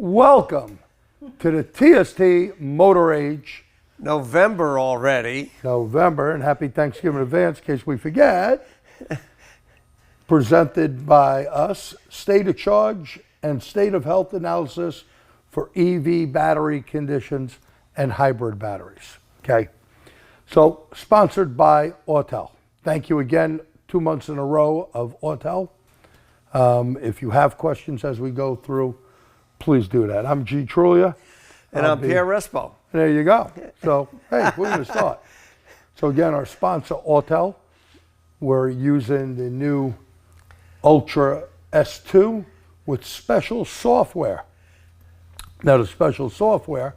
Welcome to the TST Motor Age. November already. November, and happy Thanksgiving in advance in case we forget. Presented by us, State of Charge and State of Health Analysis for EV battery conditions and hybrid batteries. Okay, so sponsored by Autel. Thank you again, 2 months in a row of Autel. If you have questions as we go through, please do that. I'm G. Truglia. And I'm Pierre Respaut. There you go. So, hey, we're going to start. So again, our sponsor, Autel. We're using the new Ultra S2 with special software. Now, the special software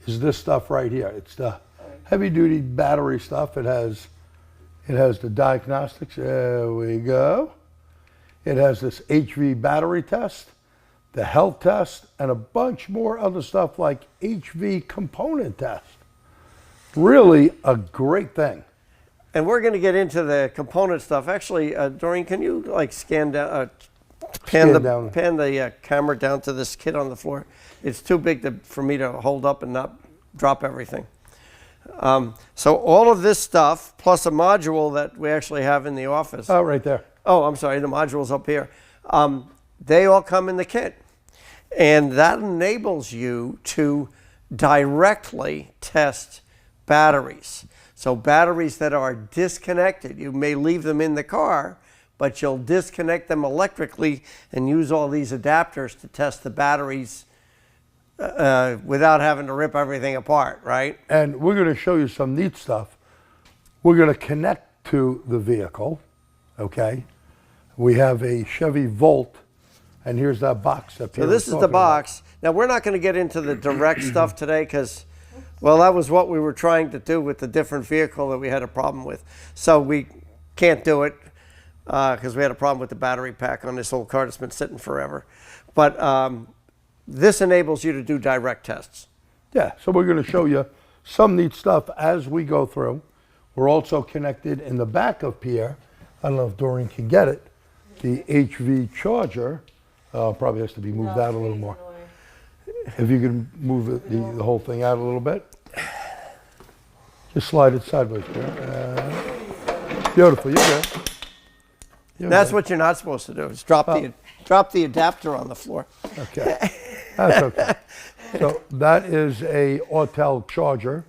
is this stuff right here. It's the heavy-duty battery stuff. It has the diagnostics. There we go. It has this HV battery test, the health test, and a bunch more other stuff like HV component test. Really a great thing. And we're going to get into the component stuff. Actually, Doreen, can you like pan the camera down to this kit on the floor? It's too big for me to hold up and not drop everything. So all of this stuff, plus a module that we actually have in the office. Oh, right there. Oh, I'm sorry, the module's up here. They all come in the kit. And that enables you to directly test batteries. So batteries that are disconnected, you may leave them in the car, but you'll disconnect them electrically and use all these adapters to test the batteries without having to rip everything apart, right? And we're going to show you some neat stuff. We're going to connect to the vehicle, okay? We have a Chevy Volt, and here's that box up here. So this is the box. Now, we're not going to get into the direct stuff today because, well, that was what we were trying to do with the different vehicle that we had a problem with. So we can't do it because we had a problem with the battery pack on this old car that's been sitting forever. But this enables you to do direct tests. Yeah, so we're going to show you some neat stuff as we go through. We're also connected in the back of Pierre. I don't know if Doreen can get it. The HV charger probably has to be moved out a little more. If you can move it, the whole thing out a little bit. Just slide it sideways, Pierre. Beautiful, you're good. That's what you're not supposed to do, is drop the adapter on the floor. Okay, that's okay. So that is a Autel charger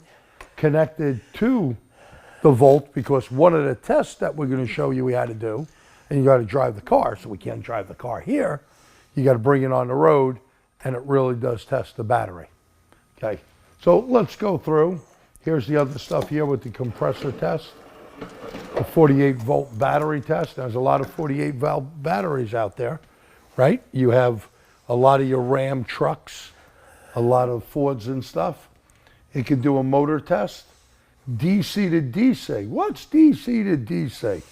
connected to the Volt, because one of the tests that we're going to show you we had to do, and you got to drive the car, so we can't drive the car here. You got to bring it on the road, and it really does test the battery. Okay, so let's go through. Here's the other stuff here with the compressor test, the 48-volt battery test. There's a lot of 48-volt batteries out there, right? You have a lot of your Ram trucks, a lot of Fords and stuff. It can do a motor test. DC to DC. What's DC to DC?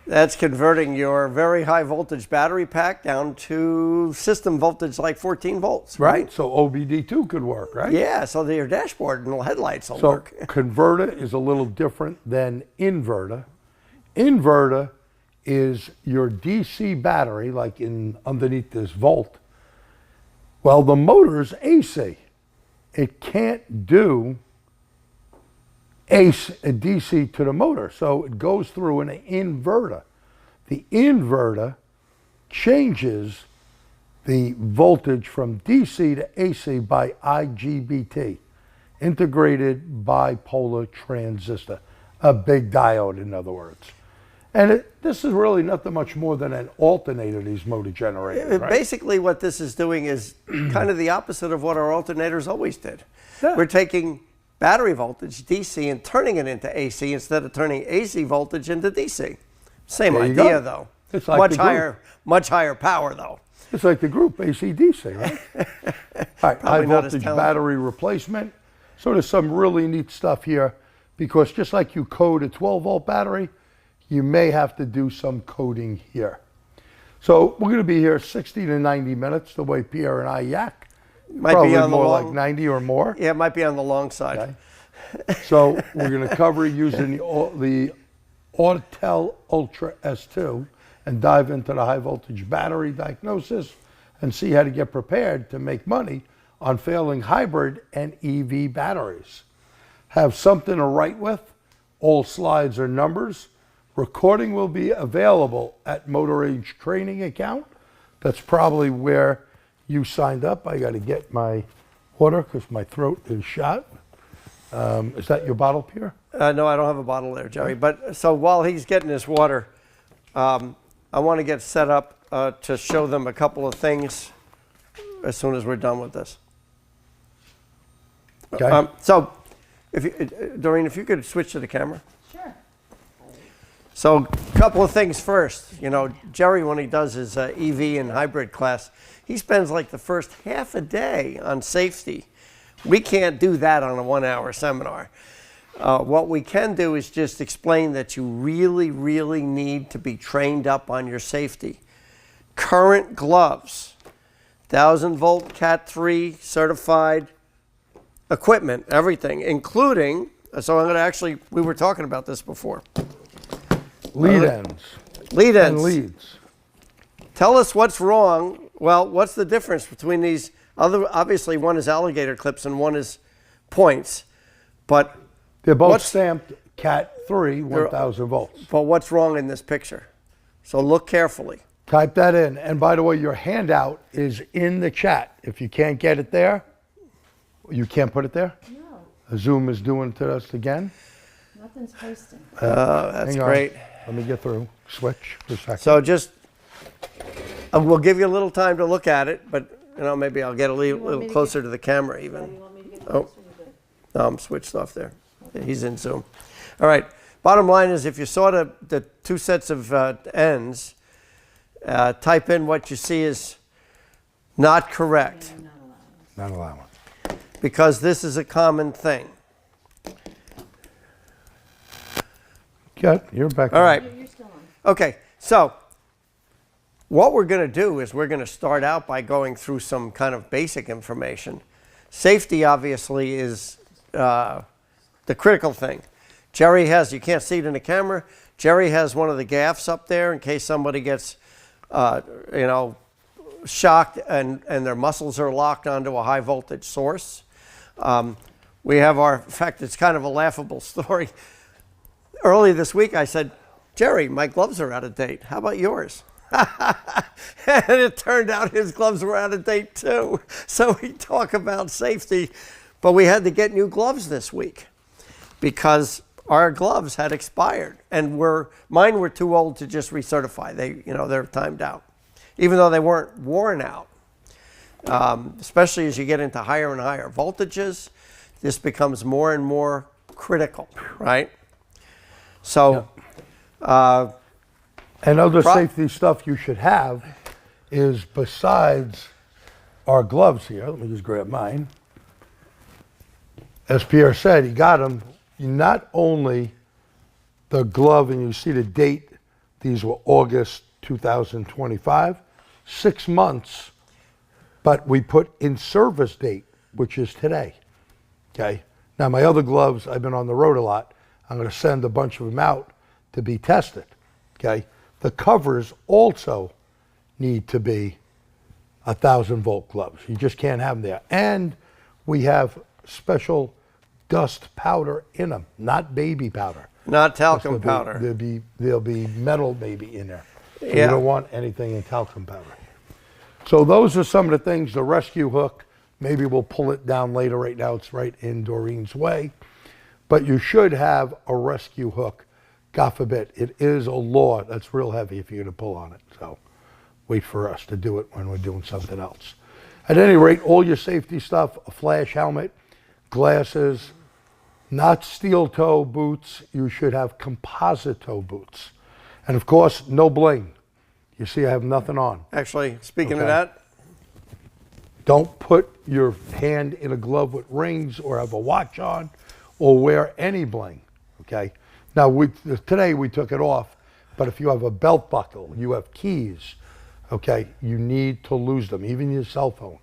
That's converting your very high voltage battery pack down to system voltage like 14 volts, right? So OBD2 could work, right? Yeah, so your dashboard and the headlights will so work. Converter is a little different than inverter. Inverter is your DC battery, like underneath this Volt. Well, the motor is AC. It can't do DC to the motor, so it goes through an inverter. The inverter changes the voltage from DC to AC by IGBT, integrated bipolar transistor, a big diode, in other words. And this is really nothing much more than an alternator, these motor generators, right? Basically what this is doing is kind of the opposite of what our alternators always did. Yeah. We're taking battery voltage, DC, and turning it into AC instead of turning AC voltage into DC. Same idea, though. It's like much higher power, though. It's like the group AC/DC, right? All right, high voltage battery replacement. So there's some really neat stuff here, because just like you code a 12-volt battery, you may have to do some coding here. So we're going to be here 60 to 90 minutes, the way Pierre and I yak. Might Probably be on more the like 90 or more. Yeah, it might be on the long side. Okay. So we're going to cover using the Autel Ultra S2 and dive into the high voltage battery diagnosis and see how to get prepared to make money on failing hybrid and EV batteries. Have something to write with? All slides are numbers. Recording will be available at Motor Age Training account. That's probably where you signed up. I got to get my water because my throat is shot. Is that your bottle, Pierre? No, I don't have a bottle there, Jerry. But so while he's getting his water, I want to get set up to show them a couple of things as soon as we're done with this. Okay. So, Doreen, if you could switch to the camera. Sure. So, a couple of things first. You know, Jerry, when he does his EV and hybrid class, he spends like the first half a day on safety. We can't do that on a 1-hour seminar. What we can do is just explain that you really, really need to be trained up on your safety. Current gloves, 1,000-volt Cat 3 certified equipment, everything, including, so I'm going to actually, we were talking about this before. Lead ends. Lead ends. And leads. Tell us what's wrong. Well, what's the difference between these? Obviously, one is alligator clips and one is points, but They're both stamped Cat 3, 1,000 volts. But what's wrong in this picture? So look carefully. Type that in. And by the way, your handout is in the chat. If you can't get it there, you can't put it there? No, Zoom is doing it to us again. nothing's posting. That's Hang on. great. Let me get through. Switch for a second. So just, we'll give you a little time to look at it, but you know, maybe I'll get a little closer to the camera Do even. you want me to get Oh. closer? You're good. No, I'm switched off there. He's in Zoom. All right. Bottom line is, if you saw the two sets of ends, type in what you see is not correct, Not allowed. Not allowing. because this is a common thing. Good. You're back. All right. You're still on. Okay. So what we're going to do is we're going to start out by going through some kind of basic information. Safety, obviously, is the critical thing. Jerry has, you can't see it in the camera, Jerry has one of the gaffs up there in case somebody gets, you know, shocked and their muscles are locked onto a high voltage source. We have our, in fact, it's kind of a laughable story. Early this week I said, Jerry, my gloves are out of date. How about yours? And it turned out his gloves were out of date too. So we talk about safety, but we had to get new gloves this week because our gloves had expired and mine were too old to just recertify. They're timed out, even though they weren't worn out. Especially as you get into higher and higher voltages, this becomes more and more critical, right? So, And other safety stuff you should have is, besides our gloves here, let me just grab mine. As Pierre said, he got them. Not only the glove, and you see the date, these were August 2025, 6 months, but we put in service date, which is today, okay? Now my other gloves, I've been on the road a lot. I'm gonna send a bunch of them out to be tested, okay? The covers also need to be 1,000-volt gloves. You just can't have them there. And we have special dust powder in them, not baby powder. not talcum powder. There'll be metal maybe in there. So Yeah. You don't want anything in talcum powder. So those are some of the things. The rescue hook, maybe we'll pull it down later. Right now it's right in Doreen's way. But you should have a rescue hook. God forbid, it is a law that's real heavy if you're going to pull on it. So wait for us to do it when we're doing something else. At any rate, all your safety stuff, a flash helmet, glasses, not steel toe boots. You should have composite toe boots. And of course, no bling. You see I have nothing on. Actually, speaking Okay. of that, Don't put your hand in a glove with rings or have a watch on or wear any bling, okay? Now, today we took it off, but if you have a belt buckle, you have keys, okay, you need to lose them, even your cell phone.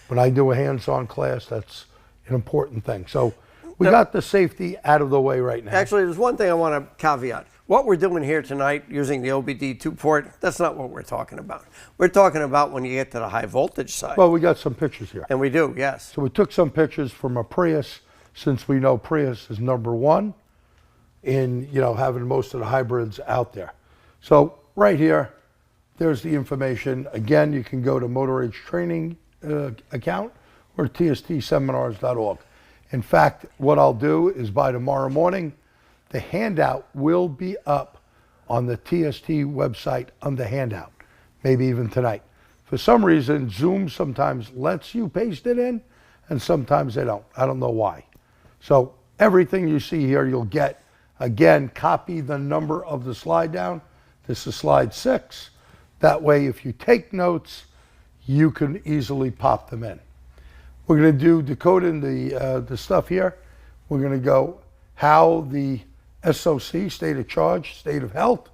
When I do a hands-on class, that's an important thing. So we got the safety out of the way right now. actually, there's one thing I want to caveat. what we're doing here tonight using the OBD2 port, that's not what we're talking about. We're talking about when you get to the high voltage side. Well, we got some pictures here. And we do, yes. So we took some pictures from a Prius, since we know Prius is #1 in, having most of the hybrids out there. So right here, there's the information. Again, you can go to Motor Age Training account or tstseminars.org. In fact, what I'll do is by tomorrow morning, the handout will be up on the TST website under handout, maybe even tonight. For some reason, Zoom sometimes lets you paste it in, and sometimes they don't. I don't know why. So everything you see here, you'll get. Again, copy the number of the slide down. This is slide 6. That way, if you take notes, you can easily pop them in. We're going to do decoding the stuff here. We're going to go how the SOC, state of charge, state of health,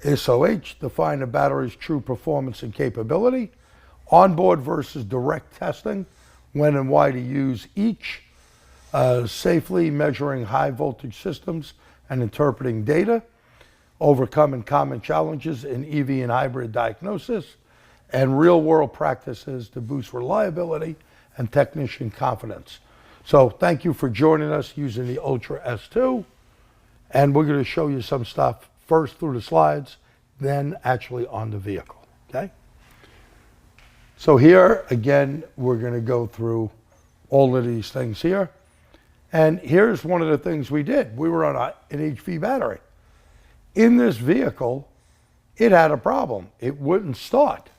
SOH, define a battery's true performance and capability, onboard versus direct testing, when and why to use each, safely measuring high voltage systems and interpreting data, overcoming common challenges in EV and hybrid diagnosis, and real world practices to boost reliability and technician confidence. So thank you for joining us using the Ultra S2. And we're going to show you some stuff first through the slides, then actually on the vehicle, okay? So here, again, we're going to go through all of these things here. And here's one of the things we did. We were on an HV battery. In this vehicle, it had a problem. It wouldn't start.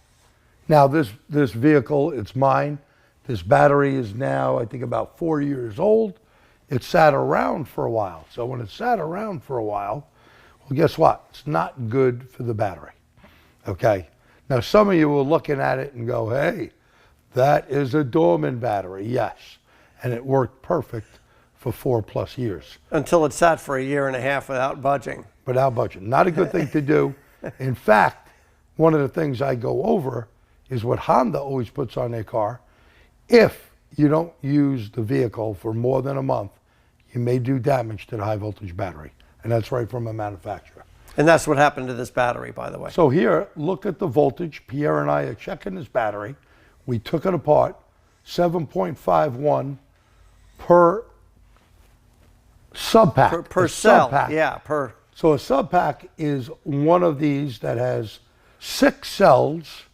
Now, this vehicle, it's mine. This battery is now, I think, about 4 years old. It sat around for a while. So when it sat around for a while, well, guess what? It's not good for the battery, okay? Now, some of you were looking at it and go, hey, that is a Dorman battery. Yes, and it worked perfect for 4+ years. Until it sat for 1.5 years without budging. Without budging. Not a good thing to do. In fact, one of the things I go over is what Honda always puts on their car. If you don't use the vehicle for more than a month, you may do damage to the high voltage battery. And that's right from a manufacturer. And that's what happened to this battery, by the way. So here, look at the voltage. Pierre and I are checking this battery. We took it apart, 7.51 per subpack. Per cell, subpack. yeah, per. So a subpack is one of these that has 6 cells.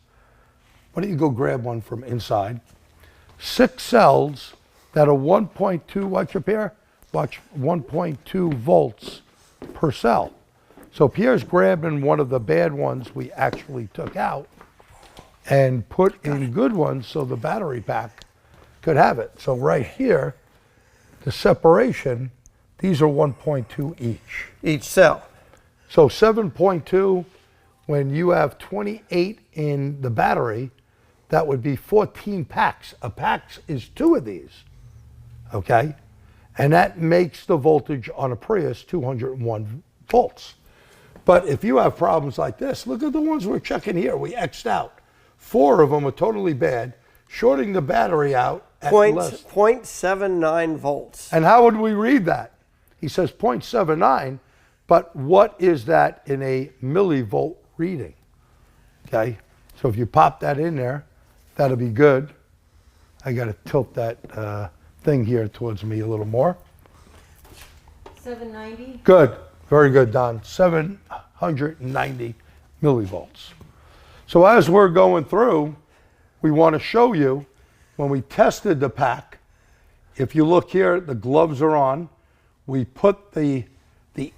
Why don't you go grab one from inside? 6 cells that are 1.2, watch up here, watch, 1.2 volts per cell. So Pierre's grabbing one of the bad ones we actually took out and put in good ones so the battery pack could have it. So right here, the separation, these are 1.2 each. Each cell. So 7.2, when you have 28 in the battery, that would be 14 packs. A pack is 2 of these, okay? And that makes the voltage on a Prius 201 volts. But if you have problems like this, look at the ones we're checking here. We X'd out. 4 of them are totally bad, shorting the battery out at less. 0.79 volts. And how would we read that? He says 0.79, but what is that in a millivolt reading? Okay, so if you pop that in there, that'll be good. I got to tilt that thing here towards me a little more. 790. Good, very good, Don. 790 millivolts. So as we're going through, we want to show you when we tested the pack. If you look here, the gloves are on. We put the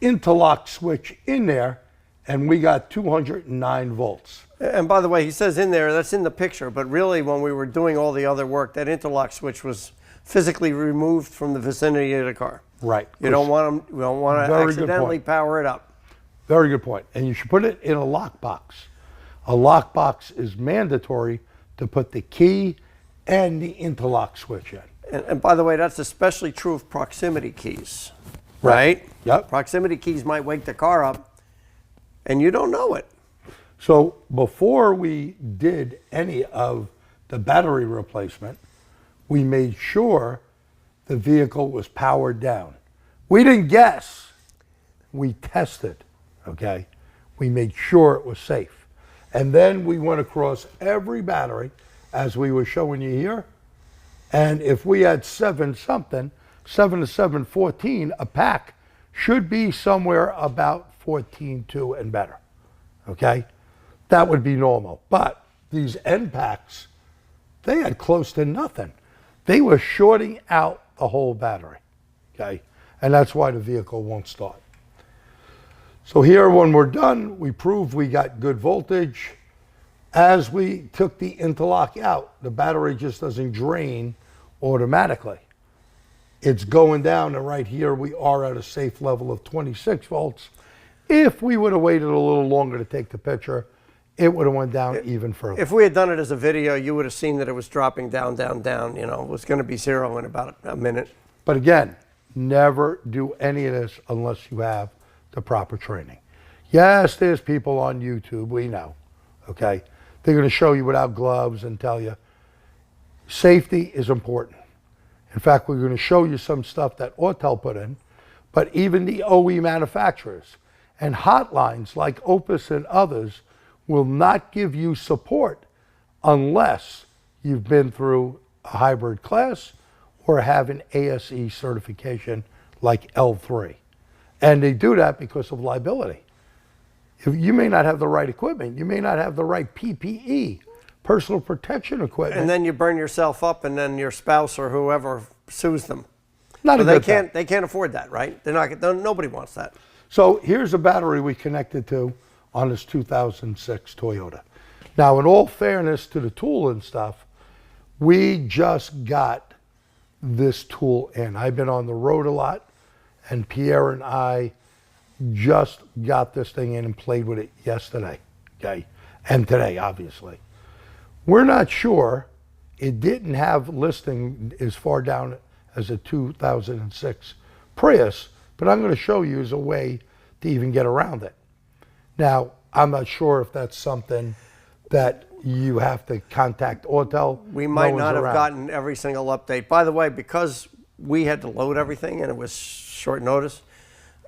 interlock switch in there, and we got 209 volts. And by the way, he says in there, that's in the picture, but really when we were doing all the other work, that interlock switch was physically removed from the vicinity of the car. Right. You don't want to accidentally power it up. Very good point. And you should put it in a lockbox. A lockbox is mandatory to put the key and the interlock switch in. And by the way, that's especially true of proximity keys, right? Yep. Proximity keys might wake the car up, and you don't know it. So before we did any of the battery replacement, we made sure the vehicle was powered down. We didn't guess, we tested, okay? We made sure it was safe. And then we went across every battery, as we were showing you here. And if we had 7 something, 7 to 7, 14, a pack should be somewhere about 14.2 and better, okay? That would be normal. But these end packs, they had close to nothing. They were shorting out the whole battery, okay? And that's why the vehicle won't start. So here, when we're done, we proved we got good voltage. As we took the interlock out, the battery just doesn't drain automatically. It's going down, and right here we are at a safe level of 26 volts. If we would have waited a little longer to take the picture, it would have went down even further. If we had done it as a video, you would have seen that it was dropping down, down, down. You know, it was going to be 0 in about a minute. But again, never do any of this unless you have the proper training. Yes, there's people on YouTube, we know, okay? They're going to show you without gloves and tell you safety is important. In fact, we're going to show you some stuff that Autel put in, but even the OE manufacturers and hotlines like Opus and others will not give you support unless you've been through a hybrid class or have an ASE certification like L3. And they do that because of liability. If you may not have the right equipment, you may not have the right PPE, personal protection equipment. And then you burn yourself up, and then your spouse or whoever sues them. Not So a they good thing. can't afford that, right? They're not. Nobody wants that. So here's a battery we connected to on this 2006 Toyota. Now, in all fairness to the tool and stuff, we just got this tool in. I've been on the road a lot, and Pierre and I just got this thing in and played with it yesterday, okay? And today, obviously. We're not sure. It didn't have listing as far down as a 2006 Prius, but I'm going to show you as a way to even get around it. Now, I'm not sure if that's something that you have to contact Autel. We might No not one's have around. gotten every single update. By the way, because we had to load everything and it was short notice,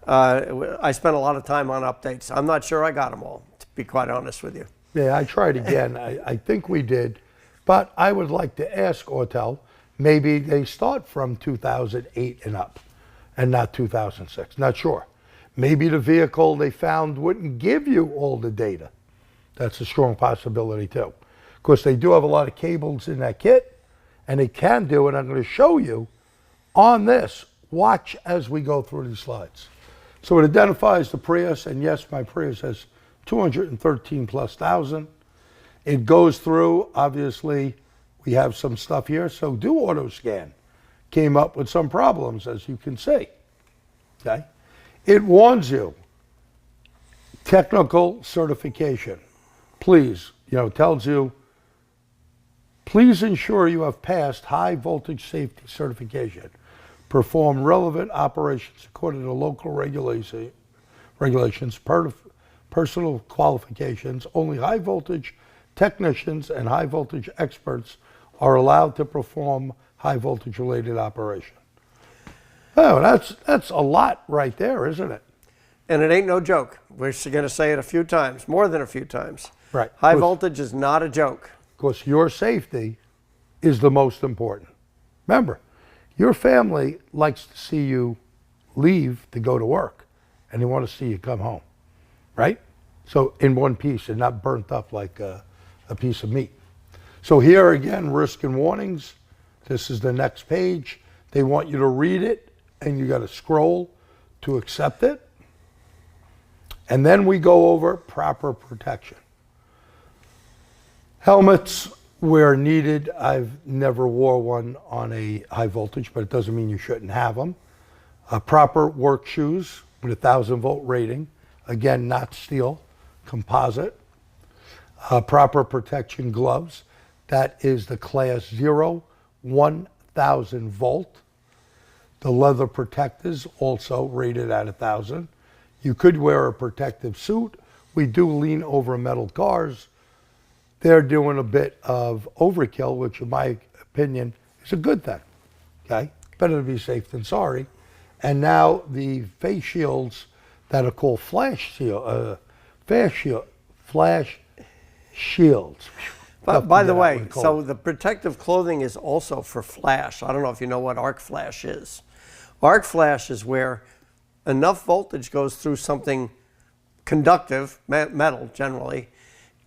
I spent a lot of time on updates. I'm not sure I got them all, to be quite honest with you. Yeah, I tried again. I think we did. But I would like to ask Autel, maybe they start from 2008 and up and not 2006. Not sure. Maybe the vehicle they found wouldn't give you all the data. That's a strong possibility too. Of course, they do have a lot of cables in that kit, and they can do it. I'm going to show you on this. Watch as we go through these slides. So it identifies the Prius, and yes, my Prius has 213 plus thousand. It goes through, obviously, we have some stuff here, so do auto scan. Came up with some problems, as you can see, okay? It warns you, technical certification. Please, tells you, please ensure you have passed high voltage safety certification. Perform relevant operations according to local regulations, personal qualifications. Only high voltage technicians and high voltage experts are allowed to perform high voltage related operation. Oh, that's a lot right there, isn't it? And it ain't no joke. We're going to say it a few times, more than a few times. Right. High voltage is not a joke. Because your safety is the most important. Remember, your family likes to see you leave to go to work, and they want to see you come home, right? So in one piece and not burnt up like a piece of meat. So here again, risk and warnings. This is the next page. They want you to read it, and you got to scroll to accept it. And then we go over proper protection. Helmets where needed. I've never wore one on a high voltage, but it doesn't mean you shouldn't have them. Proper work shoes with a 1,000-volt rating. Again, not steel, composite. Proper protection gloves. That is the class 0, 1,000 volt. The leather protectors also rated at 1,000. You could wear a protective suit. We do lean over metal cars. They're doing a bit of overkill, which in my opinion is a good thing, okay? Better to be safe than sorry. And now the face shields that are called flash shields. But by the Tough to get out way, when cold. so the protective clothing is also for flash. I don't know if you know what arc flash is. Arc flash is where enough voltage goes through something conductive, metal generally,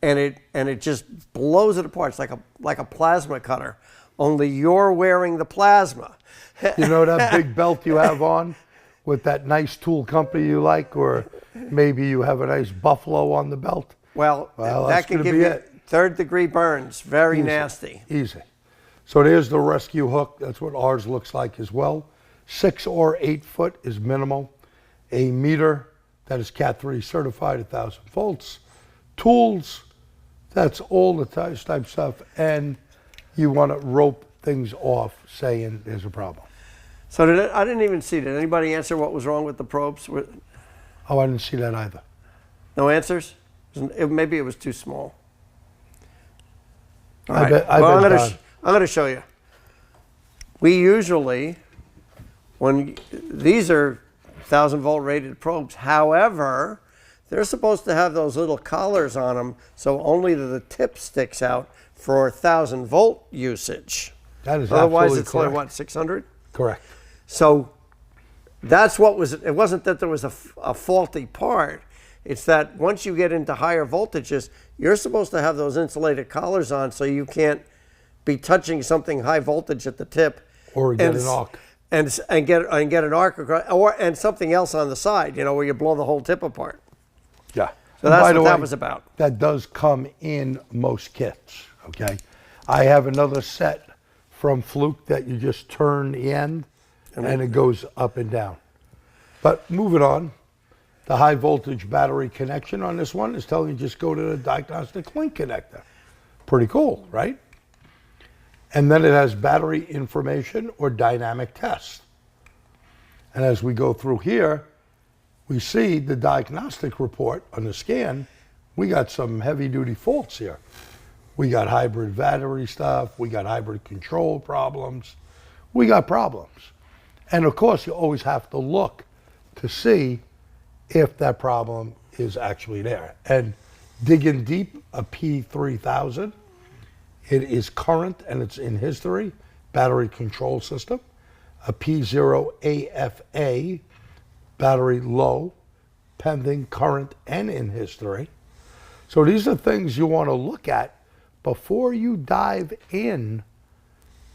and it just blows it apart. It's like a plasma cutter. Only you're wearing the plasma. You know that big belt you have on with that nice tool company you like, or maybe you have a nice buffalo on the belt? Well, Well, that that's can gonna give be you it. third-degree burns. Very Easy. nasty. Easy. So there's the rescue hook. That's what ours looks like as well. 6 or 8 foot is minimal. A meter that is Cat 3 certified, 1,000 volts. Tools, that's all the type stuff. And you want to rope things off saying there's a problem. So I didn't even see. Did anybody answer what was wrong with the probes? Oh, I didn't see that either. No answers? Maybe it was too small. All I right. bet Well, I'm Don. going to show you. We usually, when these are 1,000 volt rated probes, however, they're supposed to have those little collars on them so only the tip sticks out for 1,000 volt usage. That is Otherwise, absolutely it's only correct. what, 600? Correct. So that's what was, it wasn't that there was a faulty part. It's that once you get into higher voltages, you're supposed to have those insulated collars on so you can't be touching something high voltage at the tip. Or get an arc. And get an arc across, and something else on the side, you know, where you blow the whole tip apart. Yeah. So And that's by the what that way, was about. That does come in most kits, okay? I have another set from Fluke that you just turn the end and it goes up and down. But moving on, the high voltage battery connection on this one is telling you just go to the diagnostic link connector. Pretty cool, right? And then it has battery information or dynamic test. And as we go through here, we see the diagnostic report on the scan. We got some heavy duty faults here. We got hybrid battery stuff. We got hybrid control problems. We got problems. And of course, you always have to look to see if that problem is actually there. And digging deep, a P3000, it is current and it's in history, battery control system. A P0AFA, battery low, pending, current, and in history. So these are things you want to look at before you dive in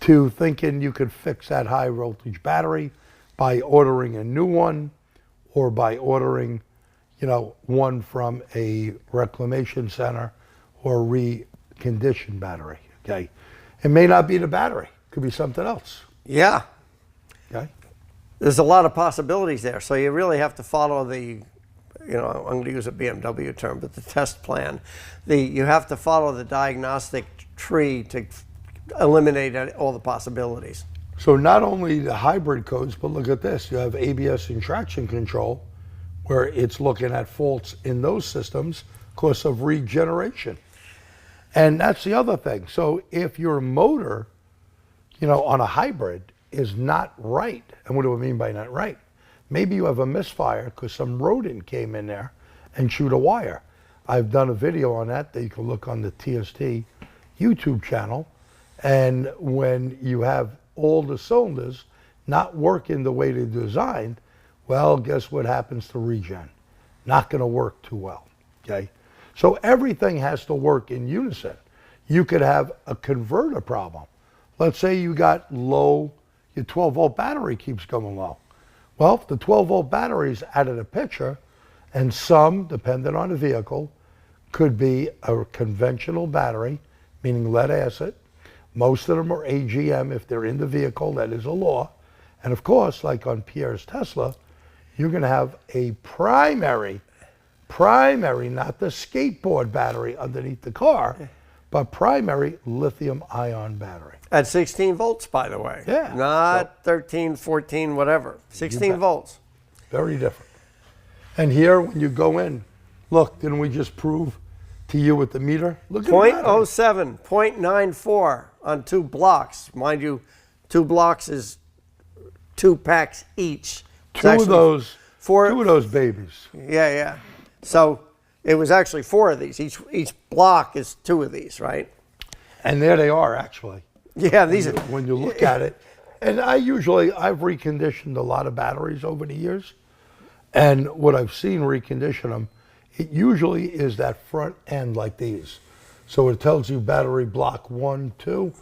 to thinking you could fix that high voltage battery by ordering a new one or by ordering, you know, one from a reclamation center or reconditioned battery, okay? It may not be the battery, it could be something else, Yeah. okay? There's a lot of possibilities there. So you really have to follow the, you know, I'm going to use a BMW term, but the test plan. You have to follow the diagnostic tree to eliminate all the possibilities. So not only the hybrid codes, but look at this. You have ABS and traction control, where it's looking at faults in those systems because of regeneration. And that's the other thing. So if your motor, you know, on a hybrid is not right, and what do I mean by not right? Maybe you have a misfire because some rodent came in there and chewed a wire. I've done a video on that you can look on the TST YouTube channel. And when you have all the cylinders not working the way they're designed, well, guess what happens to regen? Not going to work too well, okay? So everything has to work in unison. You could have a converter problem. Let's say you got low, your 12 volt battery keeps going low. Well, if the 12 volt battery is out of the picture, and some, depending on the vehicle, could be a conventional battery, meaning lead acid. Most of them are AGM if they're in the vehicle, that is a law. And of course, like on Pierre's Tesla, you're going to have a primary, not the skateboard battery underneath the car, but primary lithium ion battery. At 16 volts, by the way. Yeah. Not 13, 14, whatever. 16 bet. volts. Very different. And here, when you go in, look, didn't we just prove to you with the meter? Look at the battery. 0.07, 0.94 on 2 blocks. Mind you, 2 blocks is 2 packs each. It's Two of actually those Two of those babies. Yeah. So it was actually 4 of these. Each block is 2 of these, right? And there they are, actually. Yeah, these are. When you look at it. And I've reconditioned a lot of batteries over the years. And what I've seen recondition them, it usually is that front end like these. So it tells you battery block 1, 2.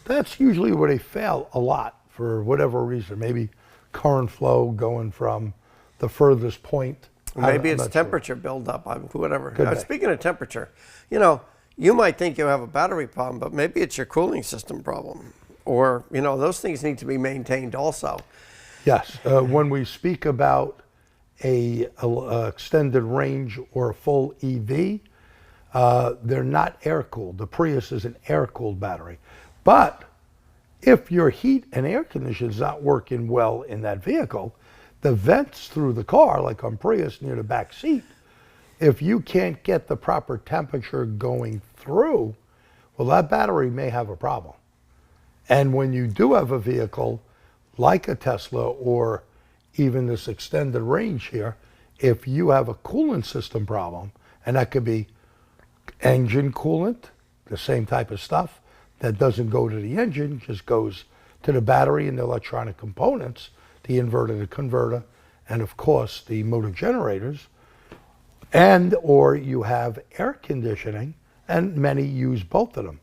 That's usually where they fail a lot for whatever reason. Maybe current flow going from the furthest point. Maybe I'm it's not sure. temperature buildup, whatever. Could be. Speaking of temperature, you might think you have a battery problem, but maybe it's your cooling system problem. Or, those things need to be maintained also. Yes. When we speak about a extended range or a full EV, they're not air-cooled. The Prius is an air-cooled battery. But if your heat and air conditioning is not working well in that vehicle, the vents through the car, like on Prius near the back seat, if you can't get the proper temperature going through, well, that battery may have a problem. And when you do have a vehicle like a Tesla or even this extended range here, if you have a coolant system problem, and that could be engine coolant, the same type of stuff, that doesn't go to the engine, just goes to the battery and the electronic components, the inverter, the converter, and of course the motor generators, and or you have air conditioning, and many use both of them.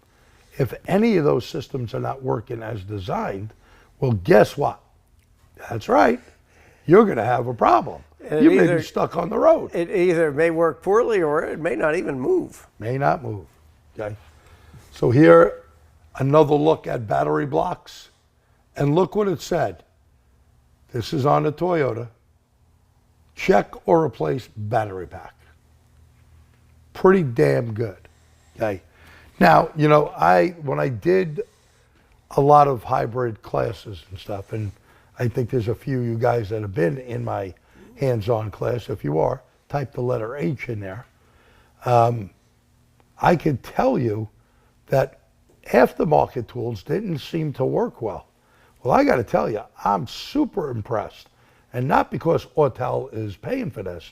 If any of those systems are not working as designed, well, guess what? That's right. You're going to have a problem. You may be stuck on the road. It either may work poorly or it may not even move. May not move. Okay. So here, another look at battery blocks. And look what it said. This is on the Toyota. Check or replace battery pack. Pretty damn good. Okay. Now, when I did a lot of hybrid classes and stuff, and I think there's a few of you guys that have been in my hands-on class. If you are, type the letter H in there. I could tell you that aftermarket tools didn't seem to work well. Well, I got to tell you, I'm super impressed. And not because Autel is paying for this.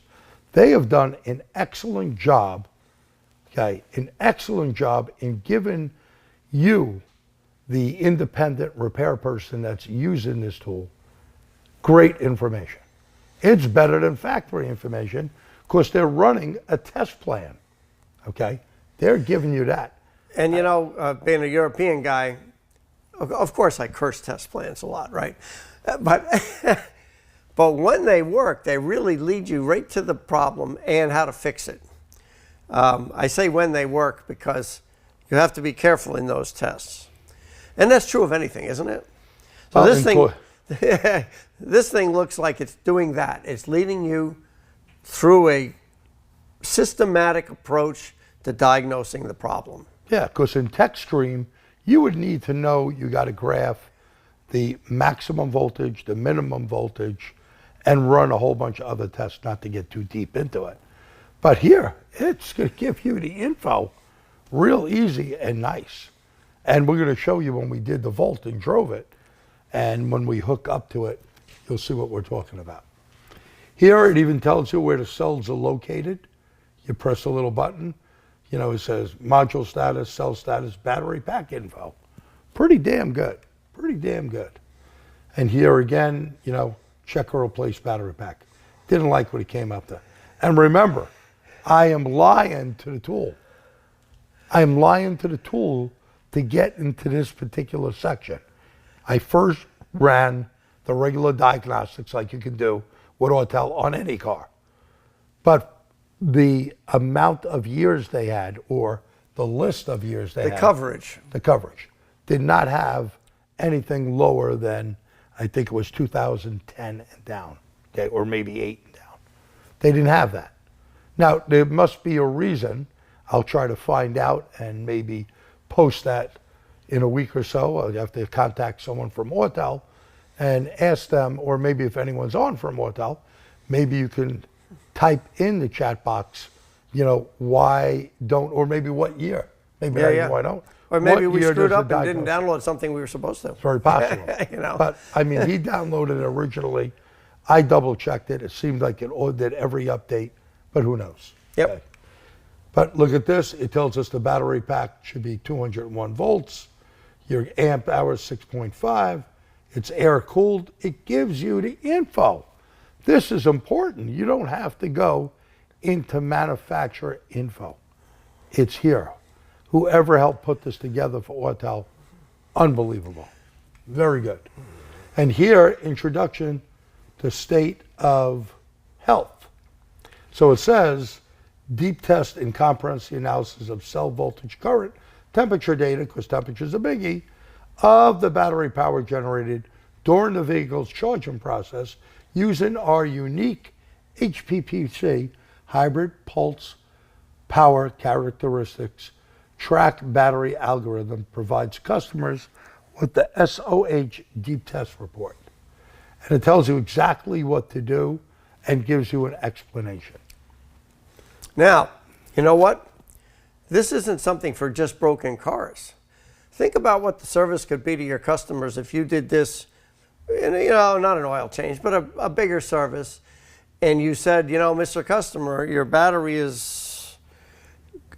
They have done an excellent job, in giving you, the independent repair person that's using this tool, great information. It's better than factory information because they're running a test plan, okay? They're giving you that. And being a European guy, of course I curse test plans a lot, right? But when they work, they really lead you right to the problem and how to fix it. I say when they work because you have to be careful in those tests. And that's true of anything, isn't it? So this thing looks like it's doing that. It's leading you through a systematic approach to diagnosing the problem. Yeah, because in TechStream, you would need to know you got to graph the maximum voltage, the minimum voltage, and run a whole bunch of other tests, not to get too deep into it. But here, it's going to give you the info real easy and nice. And we're going to show you when we did the Volt and drove it. And when we hook up to it, you'll see what we're talking about. Here, it even tells you where the cells are located. You press a little button. It says module status, cell status, battery pack info. Pretty damn good. Pretty damn good. And here again, check or replace battery pack. Didn't like what it came up to. And remember, I am lying to the tool. I am lying to the tool to get into this particular section. I first ran the regular diagnostics like you can do with Autel on any car. But the amount of years they had, or the list of years they had. The coverage did not have anything lower than, I think it was 2010 and down, okay, or maybe 8 and down. They didn't have that. Now, there must be a reason. I'll try to find out and maybe post that in a week or so. I'll have to contact someone from Autel and ask them, or maybe if anyone's on from Autel, maybe you can type in the chat box, why don't, or maybe what year. Maybe why don't. Or maybe we screwed up and didn't download something we were supposed to. It's very possible. But he downloaded it originally I double checked it. It seemed like it did every update, but who knows? Yep. Okay. But look at this. It tells us the battery pack should be 201 volts. Your amp hour is 6.5. It's air cooled. It gives you the info. This is important. You don't have to go into manufacturer info. It's here. Whoever helped put this together for Autel, unbelievable. Very good. And here, introduction to state of health. So it says, deep test and comprehensive analysis of cell voltage current, temperature data, because temperature's a biggie, of the battery power generated during the vehicle's charging process using our unique HPPC hybrid pulse power characteristics track battery algorithm provides customers with the SOH deep test report. And it tells you exactly what to do and gives you an explanation. Now, you know what? This isn't something for just broken cars. Think about what the service could be to your customers if you did this, in, not an oil change, but a bigger service, and you said, Mr. Customer, your battery is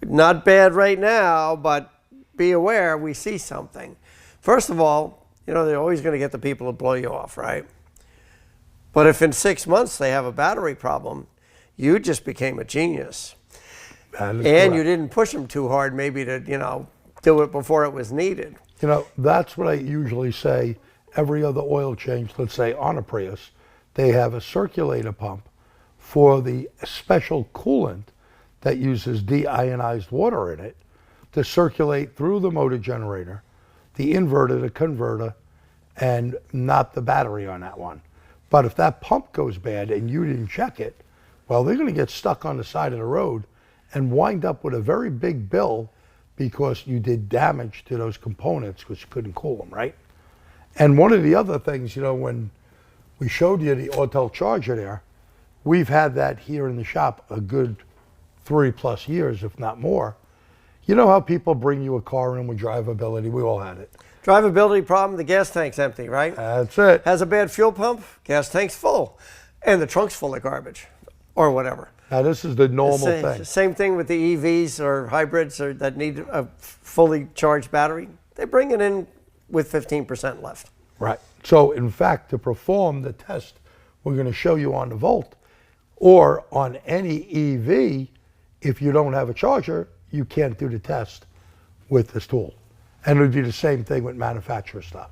not bad right now, but be aware, we see something. First of all, they're always going to get the people to blow you off, right? But if in 6 months they have a battery problem, you just became a genius. And you didn't push them too hard maybe to, do it before it was needed. That's what I usually say. Every other oil change, let's say on a Prius, they have a circulator pump for the special coolant that uses deionized water in it to circulate through the motor generator, the inverter, the converter, and not the battery on that one. But if that pump goes bad and you didn't check it, well, they're going to get stuck on the side of the road and wind up with a very big bill because you did damage to those components because you couldn't cool them, right? And one of the other things, when we showed you the Autel charger there, we've had that here in the shop a good 3+ years, if not more. You know how people bring you a car in with drivability? We all had it. Drivability problem, the gas tank's empty, right? That's it. Has a bad fuel pump, gas tank's full. And the trunk's full of garbage or whatever. Now, this is the normal thing. Same thing with the EVs or hybrids that need a fully charged battery. They bring it in with 15% left. Right. So, in fact, to perform the test we're going to show you on the Volt or on any EV, if you don't have a charger, you can't do the test with this tool. And it would be the same thing with manufacturer stuff.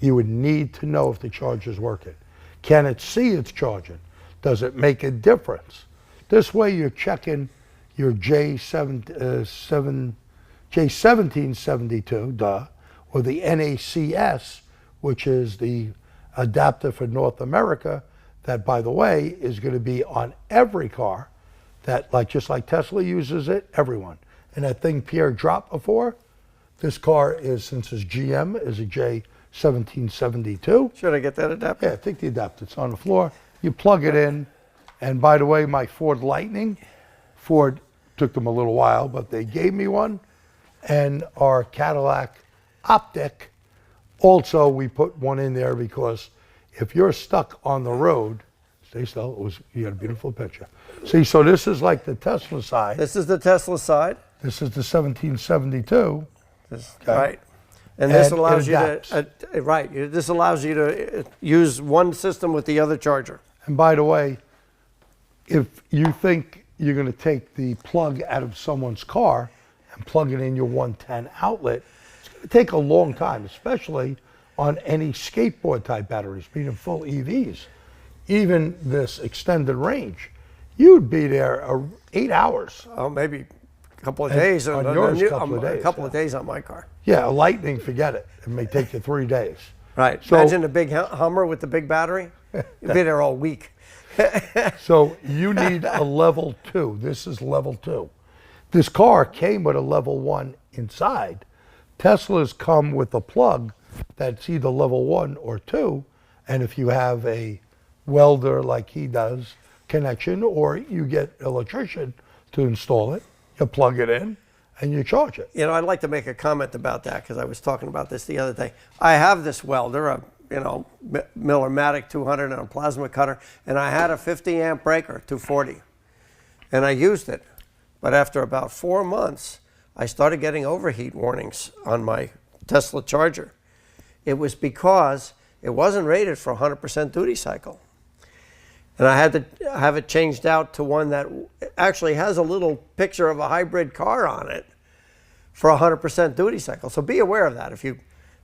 You would need to know if the charger's working. Can it see it's charging? Does it make a difference? This way you're checking your J1772, or the NACS, which is the adapter for North America, that, by the way, is going to be on every car, that just like Tesla uses it, everyone. And that thing Pierre dropped before, this car is, since it's GM, is a J1772. Should I get that adapter? Yeah, take the adapter. It's on the floor. You plug it in. And by the way, my Ford Lightning, Ford took them a little while, but they gave me one. And our Cadillac Optic, also we put one in there because if you're stuck on the road, stay still, you got a beautiful picture. See, so this is like the Tesla side. This is the Tesla side. This is the 1772. Right. And this And allows it you adapts. This allows you to use one system with the other charger. And by the way, if you think you're going to take the plug out of someone's car and plug it in your 110 outlet, it's going to take a long time, especially on any skateboard type batteries, meaning full EVs. Even this extended range, you'd be there 8 hours. Oh, maybe a couple of days. On yours, a couple of days. A couple of days on my car. Yeah, a Lightning, forget it. It may take you 3 days. Right. So- Imagine a big Hummer with the big battery. You'd be there all week. So you need a level 2. This is level 2. This car came with a level 1 inside. Teslas come with a plug that's either level 1 or 2. And if you have a welder like he does connection, or you get an electrician to install it, you plug it in and you charge it. I'd like to make a comment about that because I was talking about this the other day. I have this welder, Miller-Matic 200 and a plasma cutter, and I had a 50 amp breaker, 240, and I used it. But after about 4 months, I started getting overheat warnings on my Tesla charger. It was because it wasn't rated for 100% duty cycle. And I had to have it changed out to one that actually has a little picture of a hybrid car on it for 100% duty cycle. So be aware of that. If you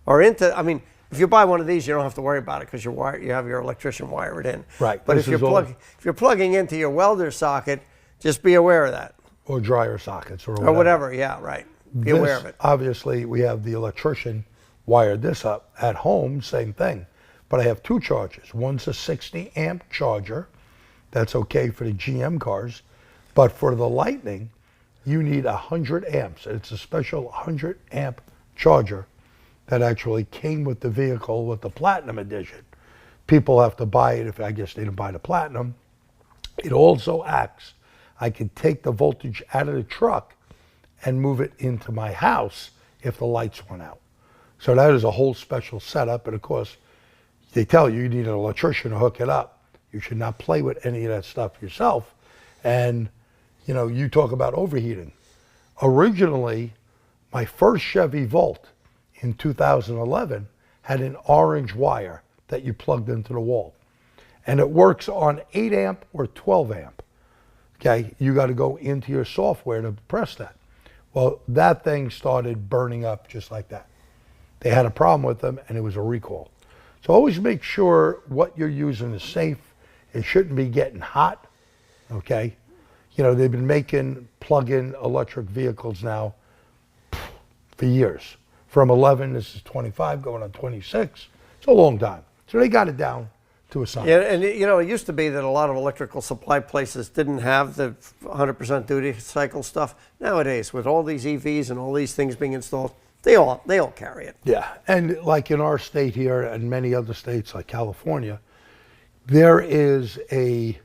are into, if you buy one of these, you don't have to worry about it because you have your electrician wire it in. Right. But if you're plugging into your welder socket, just be aware of that. Or dryer sockets or Or whatever, yeah, right. Be aware of it. Obviously, we have the electrician wired this up. At home, same thing. But I have two chargers. One's a 60 amp charger. That's okay for the GM cars. But for the Lightning, you need 100 amps. It's a special 100 amp charger that actually came with the vehicle with the Platinum Edition. People have to buy it if I guess they didn't buy the Platinum. It also acts, I can take the voltage out of the truck and move it into my house if the lights went out. So that is a whole special setup. And of course, they tell you need an electrician to hook it up. You should not play with any of that stuff yourself. And, you talk about overheating. Originally, my first Chevy Volt in 2011 had an orange wire that you plugged into the wall. And it works on 8 amp or 12 amp. Okay, you got to go into your software to press that. Well, that thing started burning up just like that. They had a problem with them and it was a recall. So always make sure what you're using is safe. It shouldn't be getting hot, okay? They've been making plug-in electric vehicles now for years. From 11, this is 25, going on 26. It's a long time. So they got it down to a science. Yeah, and it used to be that a lot of electrical supply places didn't have the 100% duty cycle stuff. Nowadays, with all these EVs and all these things being installed, they all carry it. Yeah, and like in our state here and many other states like California, there is a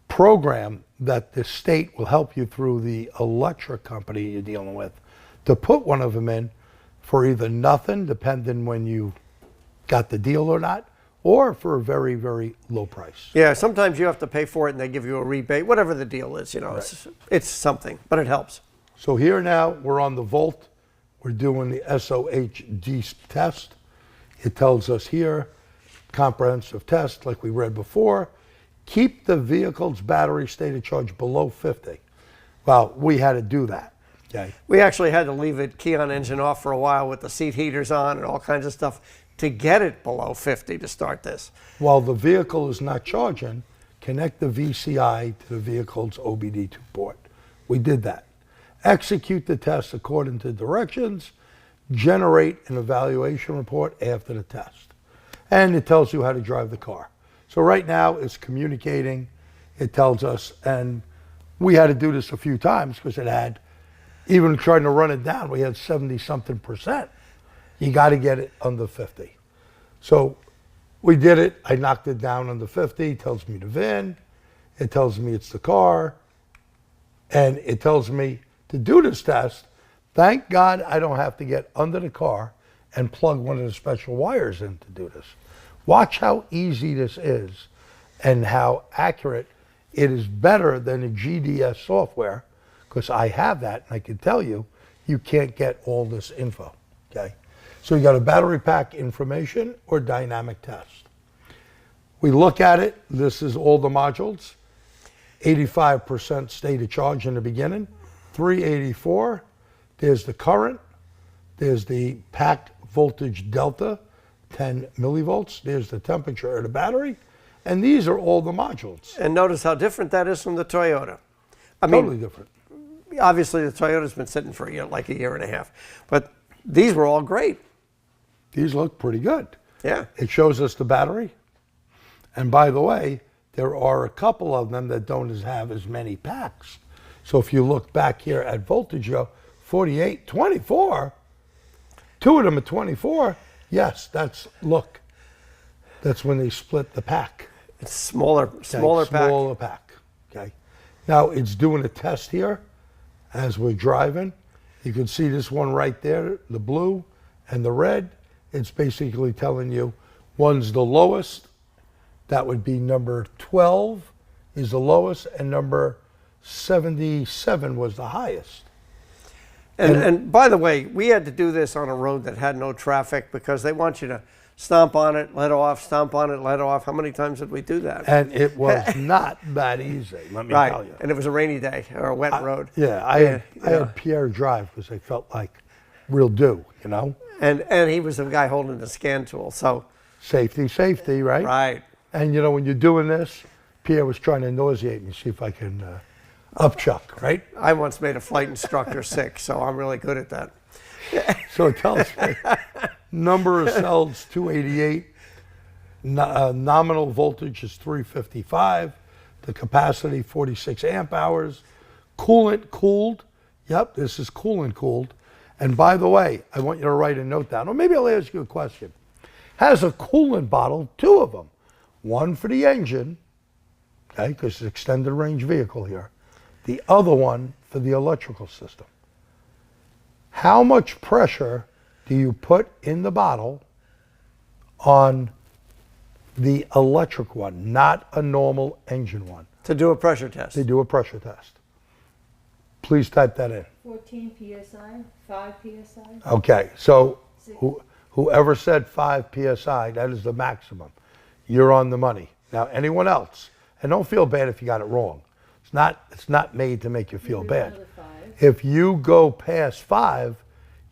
program that the state will help you through the electric company you're dealing with to put one of them in for either nothing, depending when you got the deal or not, or for a very, very low price. Yeah, sometimes you have to pay for it and they give you a rebate, whatever the deal is, right. It's something, but it helps. So here now, we're on the Volt. We're doing the SOH test. It tells us here, comprehensive test, like we read before. Keep the vehicle's battery state of charge below 50. Well, we had to do that. Okay. We actually had to leave it key on engine off for a while with the seat heaters on and all kinds of stuff to get it below 50 to start this. While the vehicle is not charging, connect the VCI to the vehicle's OBD2 port. We did that. Execute the test according to directions. Generate an evaluation report after the test. And it tells you how to drive the car. So right now it's communicating. It tells us, and we had to do this a few times because it had, even trying to run it down, we had 70-something%. You got to get it under 50. So we did it. I knocked it down under 50. It tells me the VIN. It tells me it's the car. And it tells me to do this test. Thank God I don't have to get under the car and plug one of the special wires in to do this. Watch how easy this is and how accurate. It is better than the GDS software because I have that and I can tell you, you can't get all this info, okay? So you got a battery pack information or dynamic test. We look at it. This is all the modules. 85% state of charge in the beginning. 384. There's the current. There's the packed voltage delta, 10 millivolts. There's the temperature of the battery. And these are all the modules. And notice how different that is from the Toyota. Totally different. Obviously, the Toyota's been sitting for like a year and a half. But these were all great. These look pretty good. Yeah. It shows us the battery. And by the way, there are a couple of them that don't have as many packs. So if you look back here at voltage, you go 48, 24. Two of them at 24. Yes, that's when they split the pack. It's smaller pack. Smaller pack. Okay. Now it's doing a test here as we're driving. You can see this one right there, the blue and the red. It's basically telling you One's the lowest. That would be number 12 is the lowest, and number 77 was the highest. And by the way, we had to do this on a road that had no traffic because they want you to stomp on it, let off, stomp on it, let off. How many times did we do that? And it was not that easy, let me tell you. And it was a rainy day or a wet road. Yeah, I had Pierre drive because I felt like real do, you know? And he was the guy holding the scan tool, so. Safety, right? Right. And you know, when you're doing this, Pierre was trying to nauseate me, see if I can upchuck, right? I once made a flight instructor sick, so I'm really good at that. So it tells me number of cells 288, nominal voltage is 355, the capacity 46 amp hours, coolant cooled, yep, this is coolant cooled. And by the way, I want you to write a note down, or maybe I'll ask you a question. Has a coolant bottle, 2 of them, one for the engine, okay, because it's an extended range vehicle here, the other one for the electrical system. How much pressure do you put in the bottle on the electric one, not a normal engine one? To do a pressure test. They do a pressure test. Please type that in. 14 psi, 5 psi. Okay, so whoever said 5 psi, that is the maximum. You're on the money. Now, anyone else, and don't feel bad if you got it wrong. It's not made to make you feel bad. If you go past 5,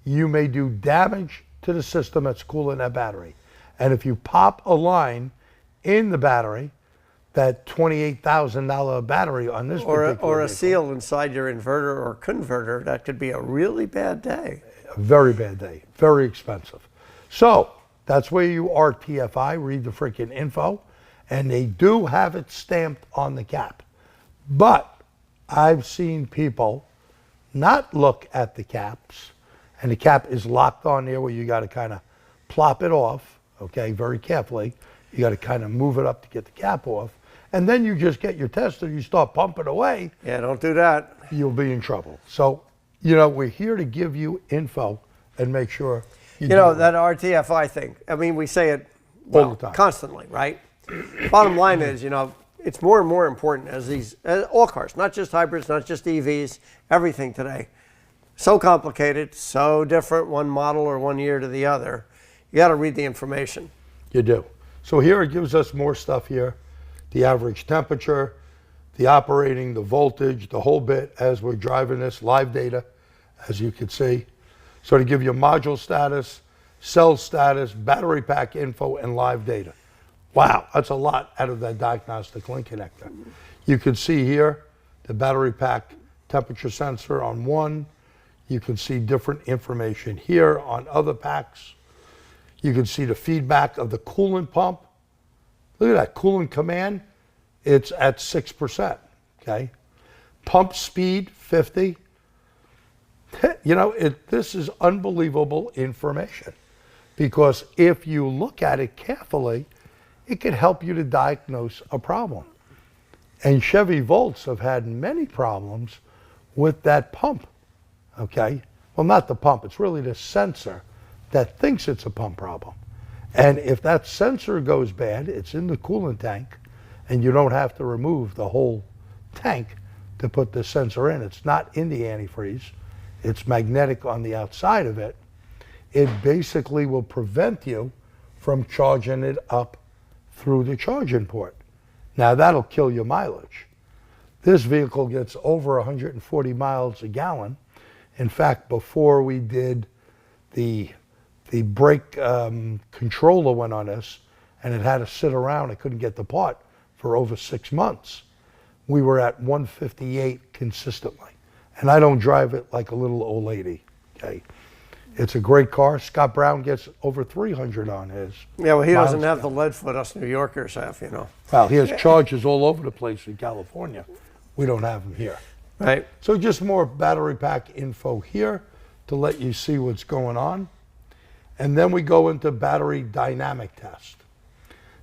you may do damage to the system that's cooling that battery. And if you pop a line in the battery, that $28,000 battery on this particular or a vehicle, seal inside your inverter or converter, that could be a really bad day. a very bad day, very expensive. So that's where you are, TFI, read the freaking info, and they do have it stamped on the cap. But I've seen people not look at the caps, and the cap is locked on there where you got to kind of plop it off, okay, very carefully. You got to kind of move it up to get the cap off, and then you just get your tester, you start pumping away. Yeah, don't do that. You'll be in trouble. So, you know, we're here to give you info and make sure You know, that RTFI thing, I mean, we say it all the time, constantly, right? Bottom line is, you know, it's more and more important as all cars, not just hybrids, not just EVs, everything today. So complicated, so different one model or one year to the other. You got to read the information. You do. So here it gives us more stuff here. The average temperature, the operating, the voltage, the whole bit as we're driving this, live data, as you can see. So to give you module status, cell status, battery pack info, and live data. Wow, that's a lot out of that diagnostic link connector. You can see here the battery pack temperature sensor on one. You can see different information here on other packs. You can see the feedback of the coolant pump. Look at that, coolant command, it's at 6%, okay? Pump speed, 50. You know, this is unbelievable information, because if you look at it carefully, it could help you to diagnose a problem. And Chevy Volts have had many problems with that pump, okay? Well, not the pump, it's really the sensor that thinks it's a pump problem. And if that sensor goes bad, it's in the coolant tank, and you don't have to remove the whole tank to put the sensor in. It's not in the antifreeze. It's magnetic on the outside of it. It basically will prevent you from charging it up through the charging port. Now that'll kill your mileage. This vehicle gets over 140 miles a gallon. In fact, before we did the brake controller went on us, and it had to sit around, I couldn't get the part for over 6 months. We were at 158 consistently. And I don't drive it like a little old lady, okay? It's a great car. Scott Brown gets over 300 on his. Yeah, well, he doesn't have the lead foot us New Yorkers have, you know. Well, he has charges all over the place in California. We don't have them here. Right. So just more battery pack info here to let you see what's going on. And then we go into battery dynamic test.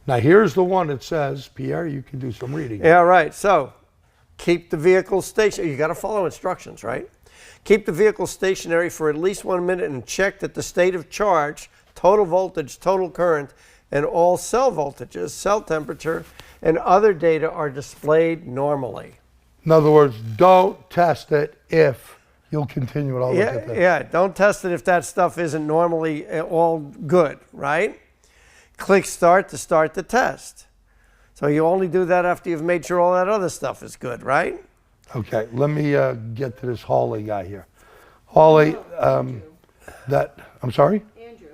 Now here's the one that says, Pierre, you can do some reading. Yeah, right. So keep the vehicle stationary. You got to follow instructions, right? Keep the vehicle stationary for at least 1 minute and check that the state of charge, total voltage, total current, and all cell voltages, cell temperature, and other data are displayed normally. In other words, don't test it if you'll continue it all look at this. Yeah, don't test it if that stuff isn't normally all good, right? Click Start to start the test. So you only do that after you've made sure all that other stuff is good, right? Okay, let me get to this Hawley guy here. Hawley, I'm sorry? Andrew,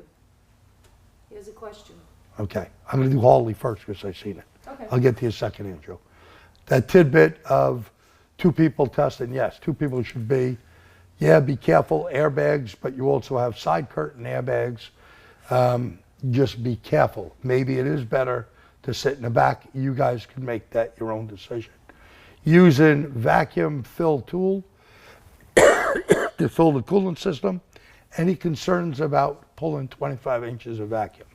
he has a question. Okay, I'm going to do Hawley first because I've seen it. Okay. I'll get to you second, Andrew. That tidbit of 2 people testing, yes, 2 people should be. Yeah, be careful, airbags, but you also have side curtain airbags. Just be careful. Maybe it is better to sit in the back. You guys can make that your own decision. Using vacuum fill tool to fill the coolant system. Any concerns about pulling 25 inches of vacuum?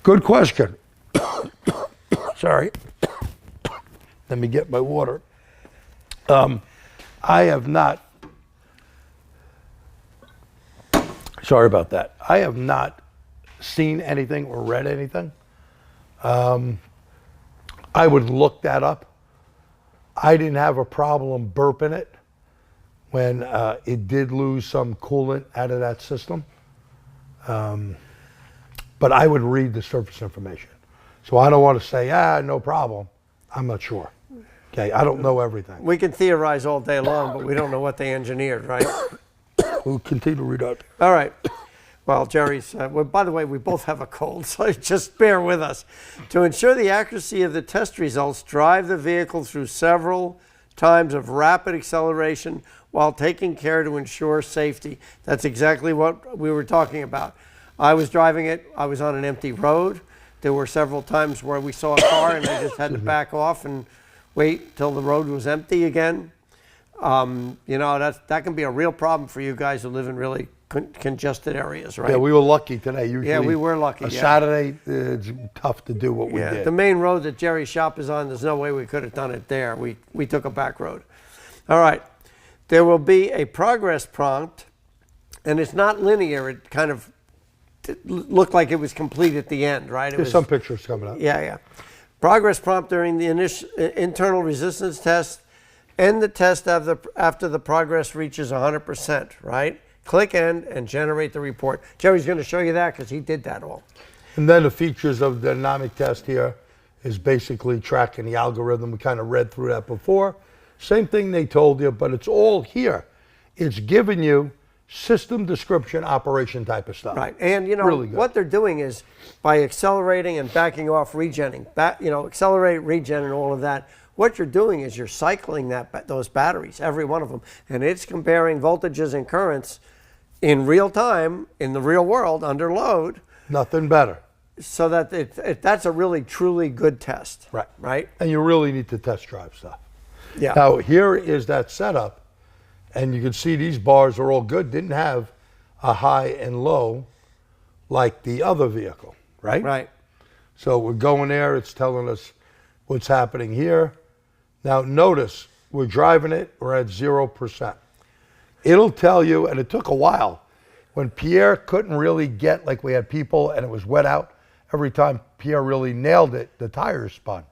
Good question. Sorry. Let me get my water. I have not, sorry about that. I have not seen anything or read anything. I would look that up. I didn't have a problem burping it when it did lose some coolant out of that system. But I would read the surface information. So I don't want to say, no problem. I'm not sure. Okay, I don't know everything. We can theorize all day long, but we don't know what they engineered, right? We'll continue to read out. All right. Well, Jerry's, well, by the way, we both have a cold, so just bear with us. To ensure the accuracy of the test results, drive the vehicle through several times of rapid acceleration while taking care to ensure safety. That's exactly what we were talking about. I was driving it. I was on an empty road. There were several times where we saw a car and I just had to back off and wait till the road was empty again. You know, that can be a real problem for you guys who live in really congested areas, right? Yeah, we were lucky today. Usually, yeah, we were lucky. Saturday, it's tough to do what we did. The main road that Jerry's shop is on, there's no way we could have done it there. We took a back road. All right. There will be a progress prompt, and it's not linear. It kind of looked like it was complete at the end, right? There's some pictures coming up. Yeah. Progress prompt during the internal resistance test. End the test after the progress reaches 100%, right? Click End and generate the report. Jerry's going to show you that because he did that all. And then the features of the dynamic test here is basically tracking the algorithm. We kind of read through that before. Same thing they told you, but it's all here. It's giving you system description, operation type of stuff. Right, and you know, really what they're doing is by accelerating and backing off regenning, accelerate, regen, and all of that, what you're doing is you're cycling those batteries, every one of them, and it's comparing voltages and currents in real time, in the real world, under load. Nothing better. So that that's a really, truly good test. Right? And you really need to test drive stuff. Yeah. Now, here is that setup, and you can see these bars are all good. Didn't have a high and low like the other vehicle, right? Right. So we're going there. It's telling us what's happening here. Now, notice we're driving it. We're at 0%. It'll tell you, and it took a while. When Pierre couldn't really get, like we had people and it was wet out, every time Pierre really nailed it, the tires spun.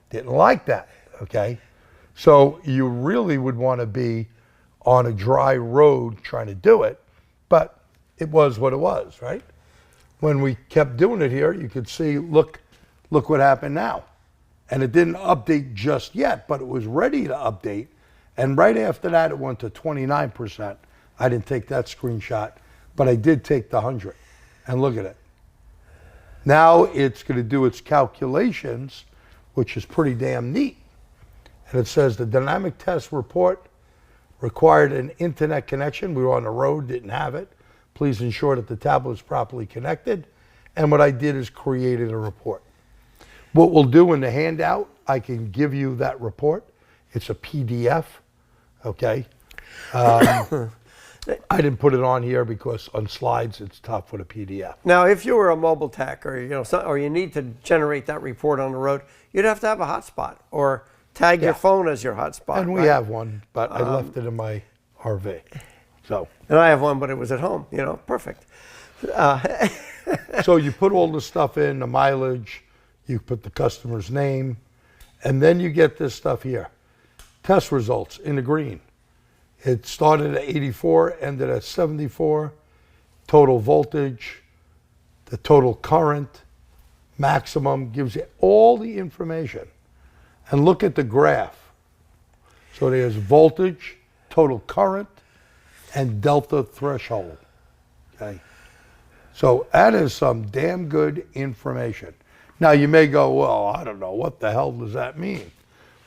Didn't like that, okay? So you really would want to be on a dry road trying to do it, but it was what it was, right? When we kept doing it here, you could see, look what happened now. And it didn't update just yet, but it was ready to update. And right after that, it went to 29%. I didn't take that screenshot, but I did take the 100. And look at it. Now it's going to do its calculations, which is pretty damn neat. And it says the dynamic test report required an internet connection. We were on the road, didn't have it. Please ensure that the tablet is properly connected. And what I did is created a report. What we'll do in the handout, I can give you that report. It's a PDF, okay? I didn't put it on here because on slides it's tough with a PDF. Now, if you were a mobile tech, or or you need to generate that report on the road, you'd have to have a hotspot or tag your phone as your hotspot. And we have one, but I left it in my RV. So. And I have one, but it was at home. Perfect. So you put all the stuff in, the mileage, you put the customer's name, and then you get this stuff here. Test results in the green. It started at 84, ended at 74. Total voltage, the total current, maximum, gives you all the information. And look at the graph. So there's voltage, total current, and delta threshold. Okay. So that is some damn good information. Now you may go, well, I don't know, what the hell does that mean?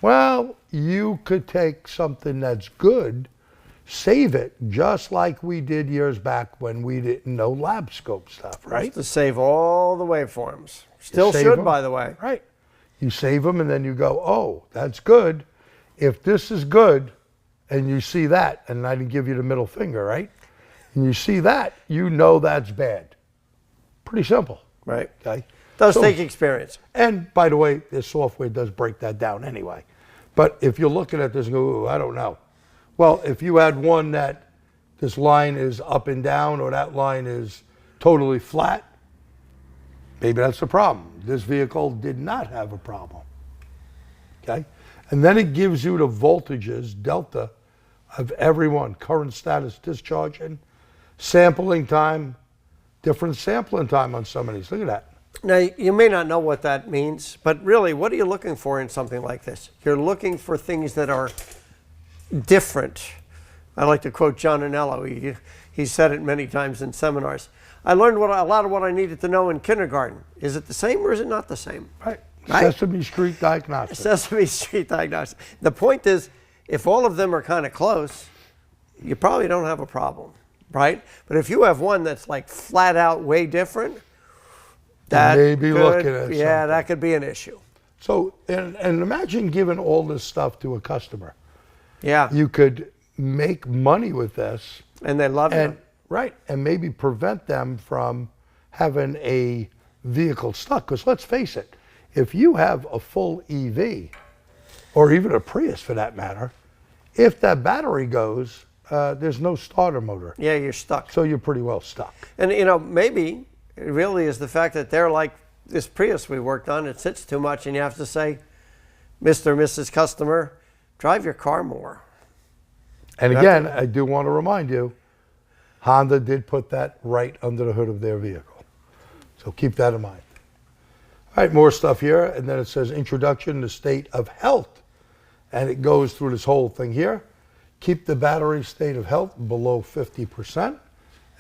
Well, you could take something that's good, save it, just like we did years back when we didn't know lab scope stuff, right? To save all the waveforms. Still save should, them. by the way. Right. You save them and then you go, oh, that's good. If this is good, and you see that, and I didn't give you the middle finger, right? And you see that, you know that's bad. Pretty simple. Right. Okay. Does So- take experience. And by the way, the software does break that down anyway. But if you're looking at this and go, ooh, I don't know. Well, if you had one that this line is up and down or that line is totally flat, maybe that's the problem. This vehicle did not have a problem. Okay? And then it gives you the voltages, delta, of everyone, current status, discharging, sampling time, different sampling time on some of these. Look at that. Now, you may not know what that means, but really, what are you looking for in something like this? You're looking for things that are different. I like to quote John Anello. He said it many times in seminars. I learned a lot of what I needed to know in kindergarten. Is it the same or is it not the same? Right. Right? Sesame Street Diagnostics. Sesame Street Diagnostics. The point is, if all of them are kind of close, you probably don't have a problem, right? But if you have one that's like flat out way different, that may be could, looking at yeah, something. that could be an issue. So, and imagine giving all this stuff to a customer. Yeah, You could make money with this, and they love and it. right, and maybe prevent them from having a vehicle stuck. Because let's face it, if you have a full EV, or even a Prius for that matter, if that battery goes, there's no starter motor. Yeah, you're stuck. So you're pretty well stuck. And you know, maybe it really is the fact that they're like this Prius we worked on. It sits too much, and you have to say, Mr. or Mrs. Customer, drive your car more. And again, I do want to remind you, Honda did put that right under the hood of their vehicle. So keep that in mind. All right, more stuff here. And then it says Introduction to State of Health. And it goes through this whole thing here. Keep the battery state of health below 50%.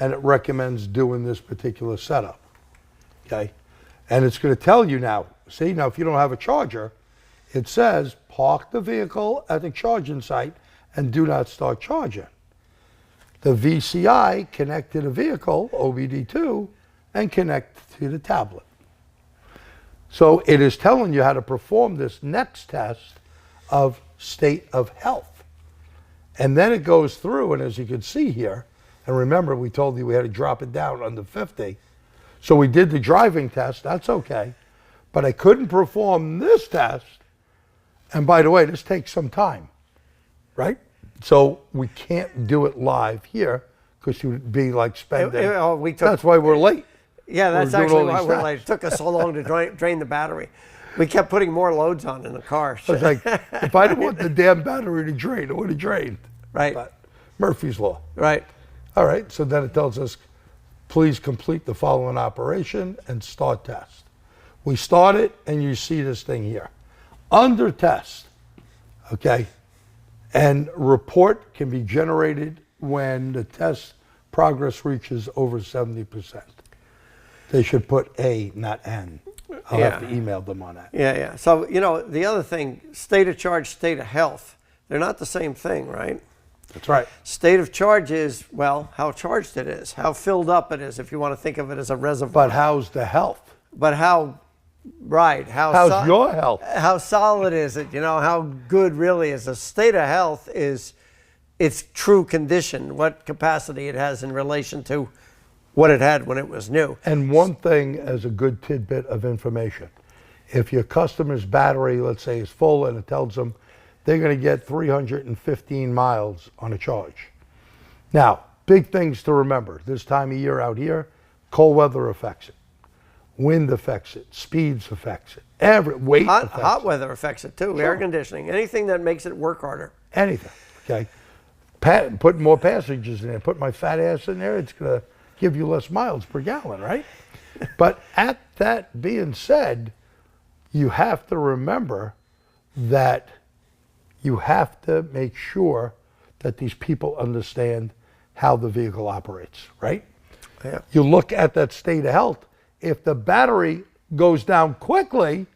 And it recommends doing this particular setup. Okay? And it's going to tell you now. See, now if you don't have a charger, it says park the vehicle at the charging site and do not start charging. The VCI connect to the vehicle, OBD2, and connect to the tablet. So it is telling you how to perform this next test of state of health. And then it goes through, and as you can see here, and remember we told you we had to drop it down under 50. So we did the driving test, that's okay. But I couldn't perform this test. And by the way, this takes some time, right? So we can't do it live here because you would be like spending. That's why we're late. Yeah, that's We're doing actually all why these we're tests. late. It took us so long to drain the battery. We kept putting more loads on in the car. I was like, if I didn't want the damn battery to drain, it would have drained. Right. But Murphy's Law. Right. All right, so then it tells us, please complete the following operation and start test. We start it, and you see this thing here. Under test, okay, and report can be generated when the test progress reaches over 70%. They should put A, not N. I'll have to email them on that. Yeah, yeah. So, you know, the other thing, state of charge, state of health, they're not the same thing, right? That's right. State of charge is, well, how charged it is, how filled up it is, if you want to think of it as a reservoir. But how's the health? But how, right, How's your health? How solid is it? You know, how good really is the state of health is its true condition, what capacity it has in relation to what it had when it was new. And one thing as a good tidbit of information, if your customer's battery, let's say, is full and it tells them they're going to get 315 miles on a charge. Now, big things to remember. This time of year out here, Cold weather affects it. Wind affects it. Speeds affects it. Every weight affects Hot it. weather affects it too. Sure. Air conditioning, anything that makes it work harder. Anything. Okay. Put more passengers in there. Put my fat ass in there. It's gonna give you less miles per gallon, right? But at that being said, you have to remember that you have to make sure that these people understand how the vehicle operates, right? Yeah. You look at that state of health. If the battery goes down quickly, you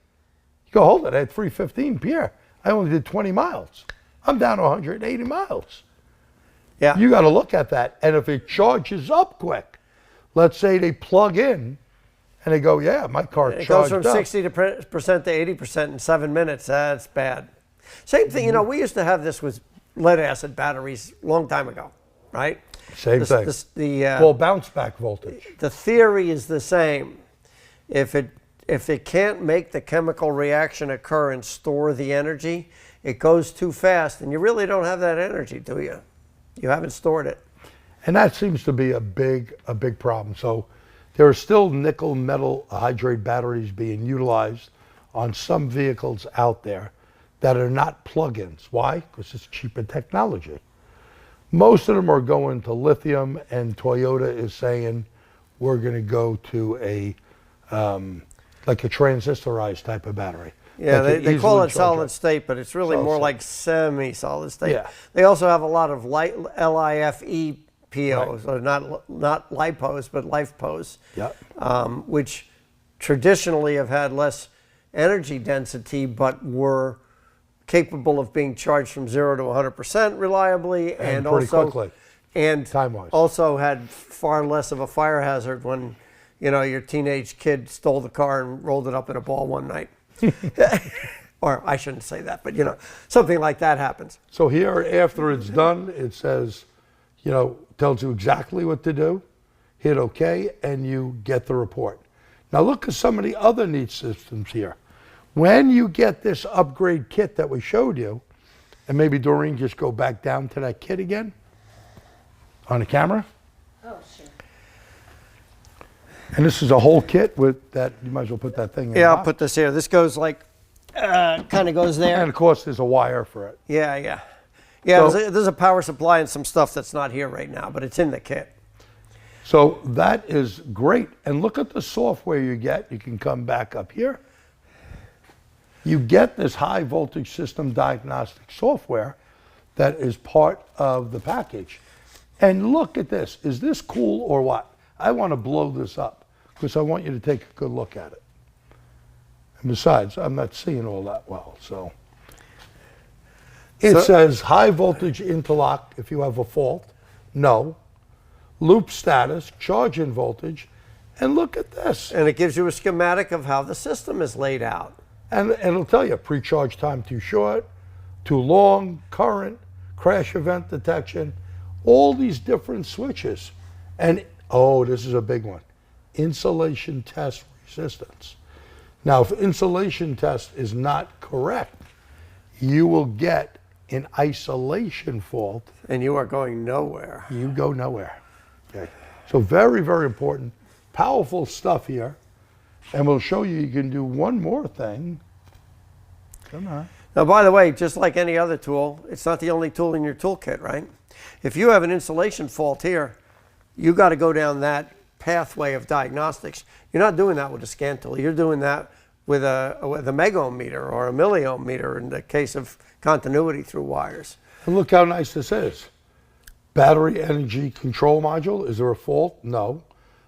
go, hold it, I had 315, Pierre. I only did 20 miles. I'm down to 180 miles. Yeah. You got to look at that. And if it charges up quick, let's say they plug in and they go, yeah, my car It charged goes from up. 60% to 80% in 7 minutes. That's bad. Same thing, you know, we used to have this with lead acid batteries a long time ago, right? Same thing. The Well, bounce back voltage. the theory is the same. If it can't make the chemical reaction occur and store the energy, it goes too fast, and you really don't have that energy, do you? You haven't stored it. And that seems to be a big problem. So there are still nickel metal hydrate batteries being utilized on some vehicles out there that are not plug-ins. Why? Because it's cheaper technology. Most of them are going to lithium, and Toyota is saying we're going to go to a like a transistorized type of battery. Yeah, that can they call easily it charge solid up. state, but it's really Solid more state. like semi-solid state. Yeah. They also have a lot of LIFE POs, or not lipos, but LifePos, Yep. which traditionally have had less energy density, but were capable of being charged from 0 to 100% reliably, and pretty also quickly, and time-wise. also had far less of a fire hazard when, you know, your teenage kid stole the car and rolled it up in a ball one night. Or I shouldn't say that, but you know, something like that happens. So here, after it's done, it says, you know, tells you exactly what to do, hit OK, and you get the report. Now look at some of the other neat systems here. When you get this upgrade kit that we showed you, and maybe Doreen, just go back down to that kit again on the camera. Oh, sure. And this is a whole kit with that, you might as well put that thing in. Yeah, the I'll box. put this here. This goes like, kind of goes there. And of course, there's a wire for it. Yeah. Yeah, So- there's a power supply and some stuff that's not here right now, but it's in the kit. So that is great. And look at the software you get. You can come back up here. You get this high voltage system diagnostic software that is part of the package. And look at this. Is this cool or what? I want to blow this up because I want you to take a good look at it. And besides, I'm not seeing all that well. So it says high voltage interlock if you have a fault. No. Loop status, charging voltage, and look at this. And it gives you a schematic of how the system is laid out. And it'll tell you pre-charge time too short, too long, current, crash event detection, all these different switches. And oh, this is a big one, insulation test resistance. Now, if insulation test is not correct, you will get an isolation fault. And you are going nowhere. You go nowhere. Okay. So very, very important, powerful stuff here. And we'll show you, you can do one more thing. Come on. Now, by the way, just like any other tool, it's not the only tool in your toolkit, right? If you have an insulation fault here, you got to go down that pathway of diagnostics. You're not doing that with a scan tool. You're doing that with a megohm meter or a milliohm meter in the case of continuity through wires. And look how nice this is. Battery energy control module. Is there a fault? No.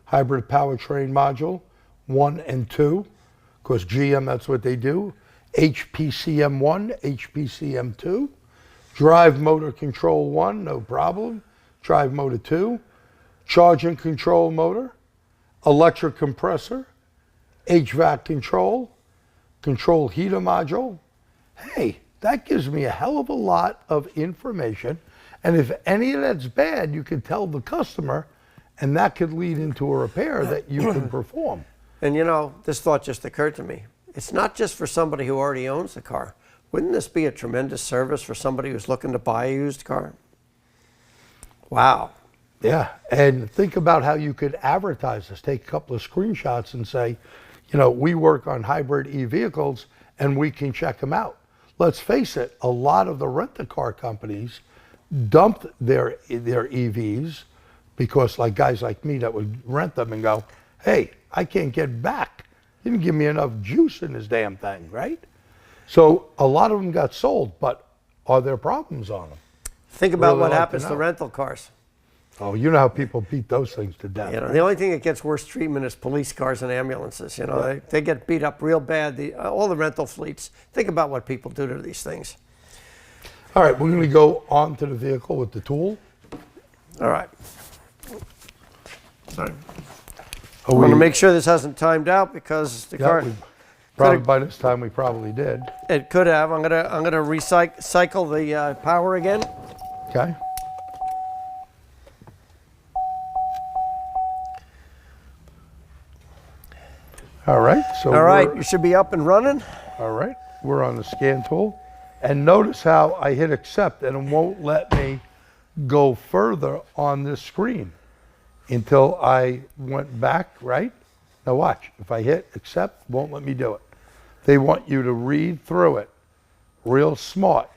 Hybrid powertrain module, 1 and 2. Of course, GM, that's what they do. HPCM1, HPCM2. Drive motor control 1, no problem. Drive motor 2. Charge and control motor. Electric compressor. HVAC control. Control heater module. Hey, that gives me a hell of a lot of information. And if any of that's bad, you can tell the customer, and that could lead into a repair that you can perform. And you know, this thought just occurred to me. It's not just for somebody who already owns the car. Wouldn't this be a tremendous service for somebody who's looking to buy a used car? Wow. Yeah, and think about how you could advertise this. Take a couple of screenshots and say, you know, we work on hybrid e-vehicles and we can check them out. Let's face it, a lot of the rent-a-car companies dumped their EVs because like guys like me that would rent them and go, hey, I can't get back. You didn't give me enough juice in this damn thing, right? So a lot of them got sold, but are there problems on them? Think about Really what like to happens to know. rental cars. Oh, you know how people beat those things to death. You know, right? the only thing that gets worse treatment is police cars and ambulances. You know, they get beat up real bad. All the rental fleets. Think about what people do to these things. All right, we're going to go on to the vehicle with the tool. All right. Sorry. I Are want to we- make sure this hasn't timed out because the Yeah, car. probably by this time we probably did. It could have. I'm gonna recycle the power again. Okay. All right. So All right, we're- you should be up and running. All right, we're on the scan tool. And notice how I hit accept and it won't let me go further on this screen until I went back, right? Now watch, if I hit accept, won't let me do it. They want you to read through it real smart.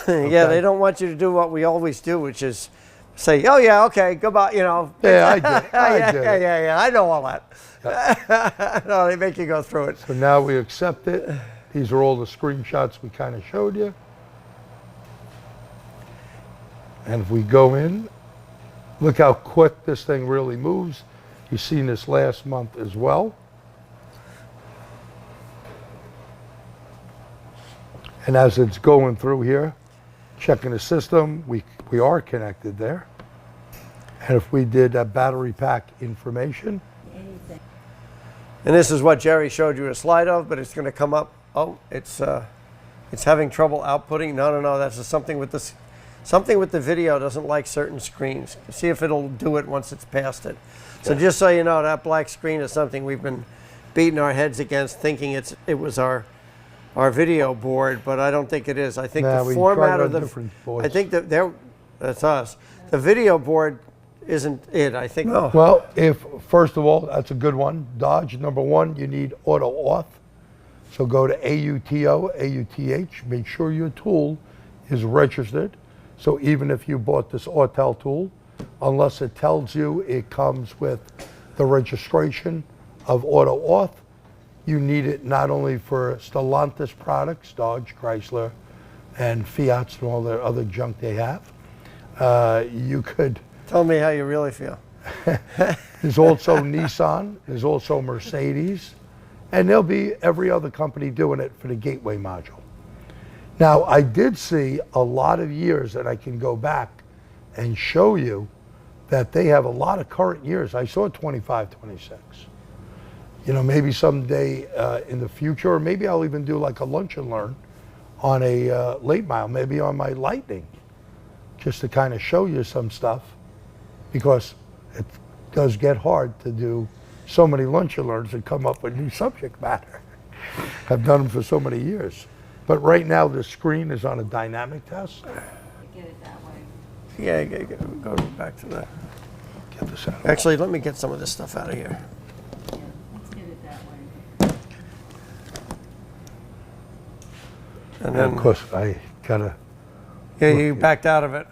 Yeah, they don't want you to do what we always do, which is say, "Oh yeah, okay, goodbye." You know. Yeah, I get it. I yeah, get yeah, it. yeah, yeah. I know all that. No, they make you go through it. So now we accept it. These are all the screenshots we kind of showed you. And if we go in, look how quick this thing really moves. You've seen this last month as well. And as it's going through here, checking the system, we are connected there. And if we did a battery pack information, And this is what Jerry showed you a slide of, but it's going to come up. Oh, it's having trouble outputting. No, that's just something with this. Something with the video doesn't like certain screens. See if it'll do it once it's past it. So just so you know, that black screen is something we've been beating our heads against, thinking it was our video board, but I don't think it is. I think Nah, the we format tried of on the. different boards. I think that that's us. The video board isn't it. I think. No. well, if first of all, that's a good one. Dodge, number one, you need auto auth. So go to AUTO, AUTH, make sure your tool is registered. So even if you bought this Autel tool, unless it tells you it comes with the registration of auto auth, you need it not only for Stellantis products, Dodge, Chrysler, and Fiats and all the other junk they have. You could, Tell me how you really feel. there's also Nissan, there's also Mercedes, and there'll be every other company doing it for the gateway module. Now, I did see a lot of years that I can go back and show you that they have a lot of current years. I saw 25, 26. You know, maybe someday in the future, or maybe I'll even do like a lunch and learn on a late mile, maybe on my Lightning, just to kind of show you some stuff, because it does get hard to do so many lunch and learns and come up with new subject matter. I've done them for so many years. But right now, the screen is on a dynamic test. Get it that way. Yeah, go back to that. Get this out. Actually, let me get some of this stuff out of here. Yeah, let's get it that way. And And then, of course, I gotta, yeah, you backed out of it.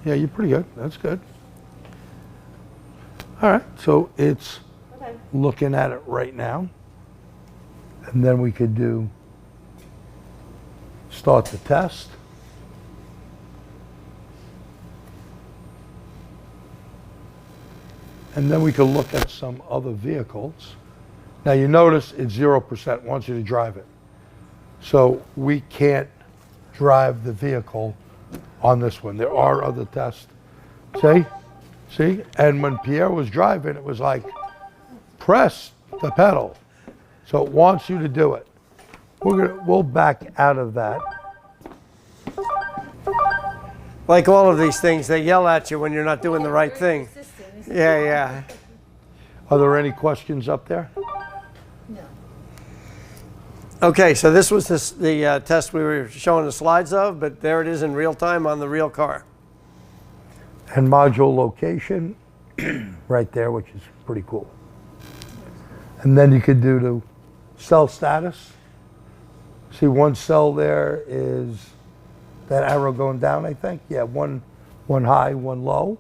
yeah, you're pretty good. That's good. All right, so it's Okay. looking at it right now. And then we could do start the test. And then we could look at some other vehicles. Now you notice it's 0%, wants you to drive it. So we can't drive the vehicle on this one. There are other tests. See? And when Pierre was driving, it was like, press the pedal. So it wants you to do it. We'll back out of that. Like all of these things, they yell at you when you're not doing the right thing. Yeah, yeah. Are there any questions up there? No. Okay, so this was the test we were showing the slides of, but there it is in real time on the real car. And module location right there, which is pretty cool. And then you could do the cell status. See, one cell there is that arrow going down, I think. Yeah, one high, one low.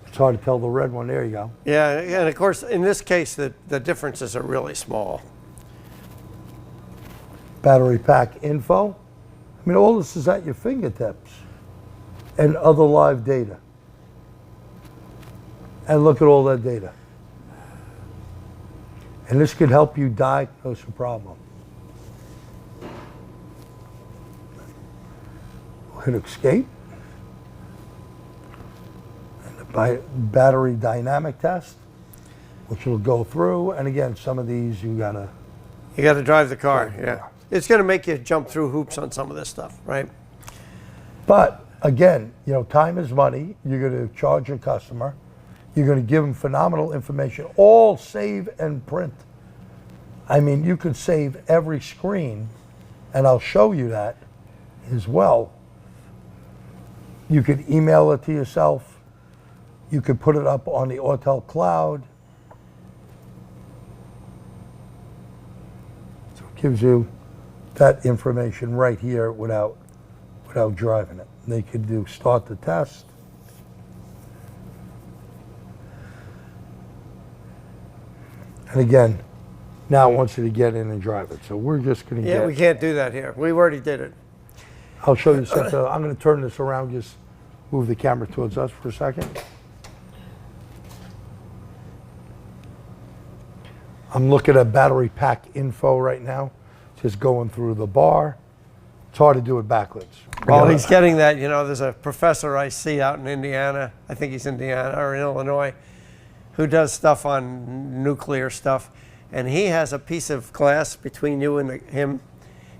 It's hard to tell the red one. There you go. Yeah, and of course, in this case, the differences are really small. Battery pack info. I mean, all this is at your fingertips. And other live data. And look at all that data. And this could help you diagnose a problem. We'll hit escape. And the battery dynamic test, which will go through. And again, some of these you gotta drive the car, yeah. It's gonna make you jump through hoops on some of this stuff, right? But again, you know, time is money. You're gonna charge your customer. You're going to give them phenomenal information, all save and print. I mean, you could save every screen, and I'll show you that as well. You could email it to yourself. You could put it up on the Autel cloud. So it gives you that information right here without driving it. They could do start the test. And again, now it wants you to get in and drive it. So we're just going to Yeah, we can't do that here. We already did it. I'll show you something. I'm going to turn this around, just move the camera towards us for a second. I'm looking at battery pack info right now, just going through the bar. It's hard to do it backwards. Well, he's getting that, you know, there's a professor I see out in Indiana, I think he's Indiana or in Illinois, who does stuff on nuclear stuff, and he has a piece of glass between you and him,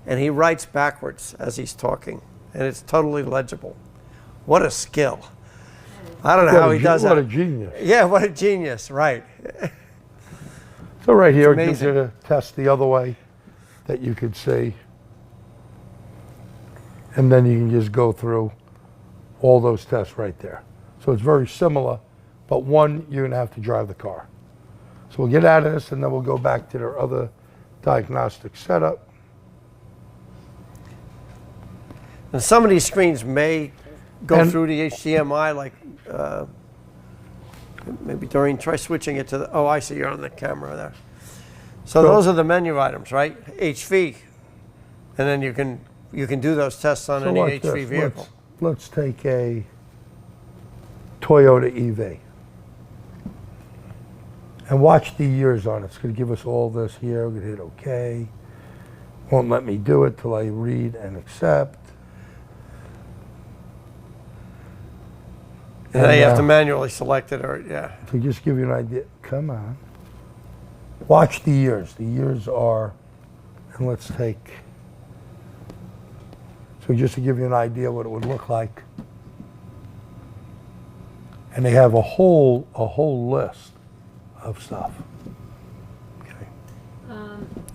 and he writes backwards as he's talking, and it's totally legible. What a skill. I don't know how he does that. What a genius. Yeah, what a genius, right. So right here, it gives you the test the other way that you could see. And then you can just go through all those tests right there. So it's very similar, but one, you're gonna have to drive the car. So we'll get out of this and then we'll go back to their other diagnostic setup. And some of these screens may go through the HDMI, like maybe try switching it to the, oh, I see, you're on the camera there. So those are the menu items, right? HV, and then you can do those tests on any HV vehicle. Let's take a Toyota EV. And watch the years on it. It's going to give us all this here. We're going to hit OK. Won't let me do it till I read and accept. And then you have to manually select it, or yeah. To just give you an idea, come on. Watch the years. The years are, and let's take, so just to give you an idea what it would look like. And they have a whole list of stuff. Okay.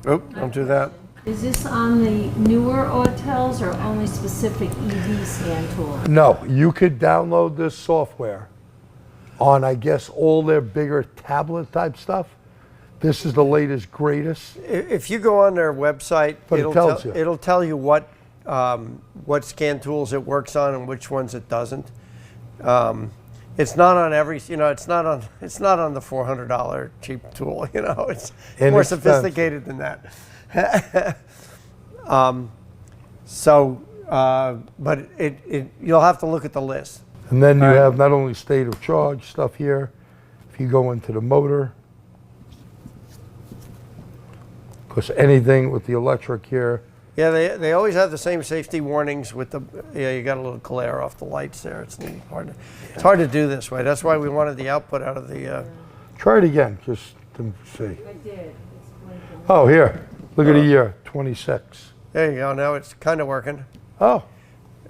Oh, don't do that. Is this on the newer Autels or only specific EV scan tool? No, you could download this software on, I guess, all their bigger tablet type stuff. This is the latest, greatest. If you go on their website, But it'll tell you what scan tools it works on and which ones it doesn't. It's not on every, you know, it's not on the $400 cheap tool, you know. It's more sophisticated than that. But you'll have to look at the list. And then you have not only state of charge stuff here. If you go into the motor, because anything with the electric here. Yeah, they always have the same safety warnings with the, yeah, you got a little glare off the lights there. It's hard to do this way. That's why we wanted the output out of the. Try it again, just to see. I did. It's blinking. Oh, here. Look at the year, 26. There you go. Now it's kind of working. Oh.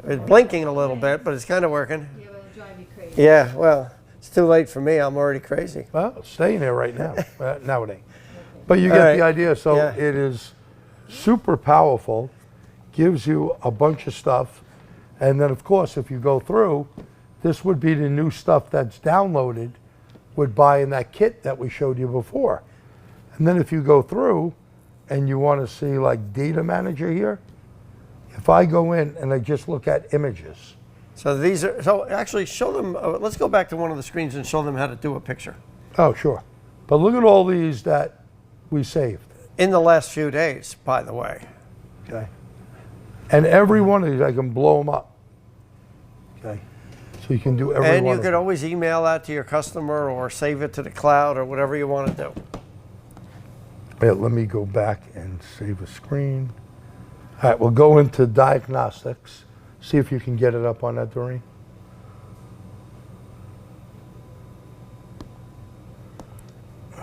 It's blinking a little bit, but it's kind of working. Yeah, but it'll drive you crazy. Yeah, well, it's too late for me. I'm already crazy. Well, it's staying there right now. Now it ain't. But you get the idea. So Yeah. it is super powerful, gives you a bunch of stuff. And then, of course, if you go through, this would be the new stuff that's downloaded would buy in that kit that we showed you before. And then if you go through and you want to see like data manager here, if I go in and I just look at images. So these are, so actually show them, let's go back to one of the screens and show them how to do a picture. Oh, sure. But look at all these that we saved. In the last few days, by the way. Okay. And every one of these, I can blow them up. Okay. So you can do every And one you of could them. always email that to your customer or save it to the cloud or whatever you want to do. Yeah, let me go back and save a screen. All right, we'll go into diagnostics. See if you can get it up on that, Doreen.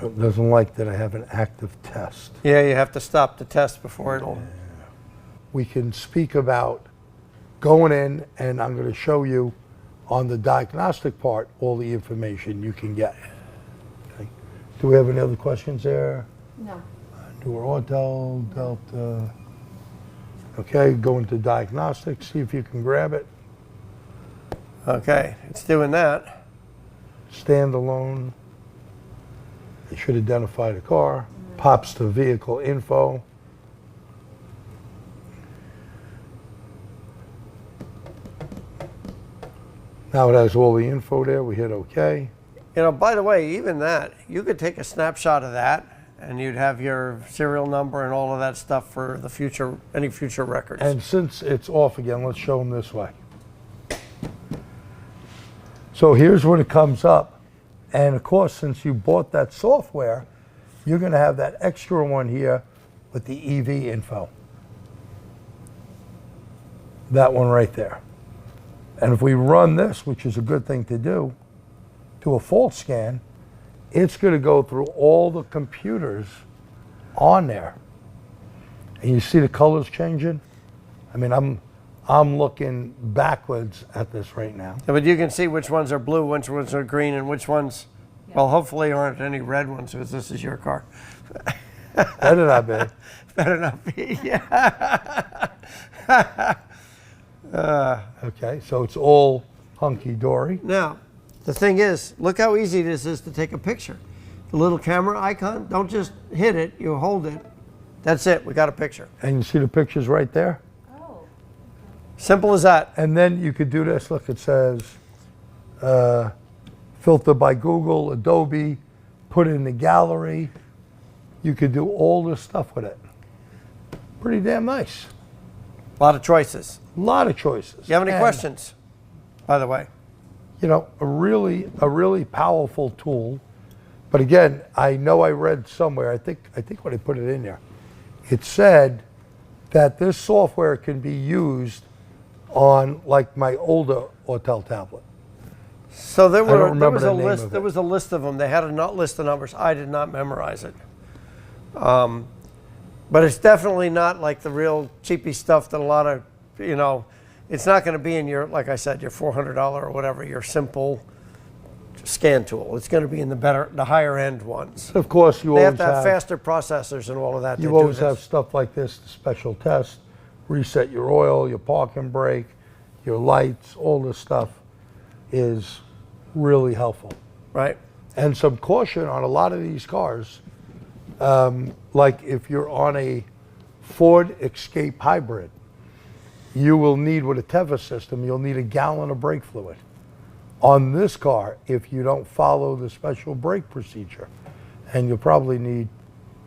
It doesn't like that I have an active test. Yeah, you have to stop the test before it'll. We can speak about going in, and I'm going to show you on the diagnostic part all the information you can get. Okay. Do we have any other questions there? No. Newer Ortel, Delta. Okay, go into diagnostics, see if you can grab it. Okay, it's doing that. Standalone. It should identify the car. Pops to vehicle info. Now it has all the info there. We hit OK. You know, by the way, even that, you could take a snapshot of that and you'd have your serial number and all of that stuff for the future, any future records. And since it's off again, let's show them this way. So here's when it comes up. And of course, since you bought that software, you're going to have that extra one here with the EV info. That one right there. And if we run this, which is a good thing to do a fault scan, it's going to go through all the computers on there. And you see the colors changing? I mean, I'm looking backwards at this right now. Yeah, but you can see which ones are blue, which ones are green, and which ones, well, hopefully aren't any red ones because this is your car. Better not be. Better not be, yeah. Okay, so it's all hunky-dory. Now, the thing is, look how easy this is to take a picture. The little camera icon, don't just hit it, you hold it. That's it, we got a picture. And you see the pictures right there? Oh. Simple as that. And then you could do this. Look, it says filter by Google, Adobe, put it in the gallery. You could do all this stuff with it. Pretty damn nice. A lot of choices. A lot of choices. You have any And, questions, by the way? You know, a really powerful tool. But again, I know I read somewhere, I think when I put it in there, it said that this software can be used on like my older Ortel tablet. So there don't were remember there was the a name list. of There it. was a list of them. They had a not list of numbers. I did not memorize it. But it's definitely not like the real cheapy stuff that a lot of, you know, it's not going to be in your, like I said, your $400 or whatever, your simple scan tool. It's going to be in the higher end ones. Of course, you They have always to have faster processors and all of that. to You do always this. have stuff like this, the special test, reset your oil, your parking brake, your lights, all this stuff is really helpful. Right. And some caution on a lot of these cars, like if you're on a Ford Escape Hybrid, you will need, with a Teva system, you'll need a gallon of brake fluid. On this car, if you don't follow the special brake procedure, and you'll probably need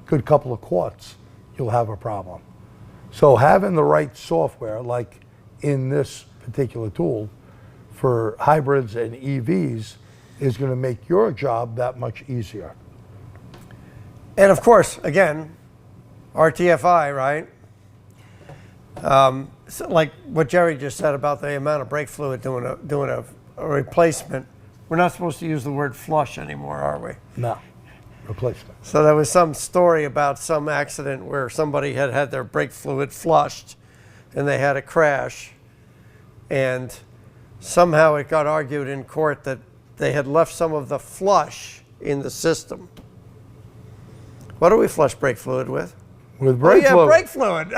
a good couple of quarts, you'll have a problem. So having the right software, like in this particular tool, for hybrids and EVs, is going to make your job that much easier. And of course, again, RTFI, right? So like what Jerry just said about the amount of brake fluid doing a replacement. We're not supposed to use the word flush anymore, are we? No, replacement. So there was some story about some accident where somebody had had their brake fluid flushed and they had a crash. And somehow it got argued in court that they had left some of the flush in the system. What do we flush brake fluid with? With brake fluid. brake fluid.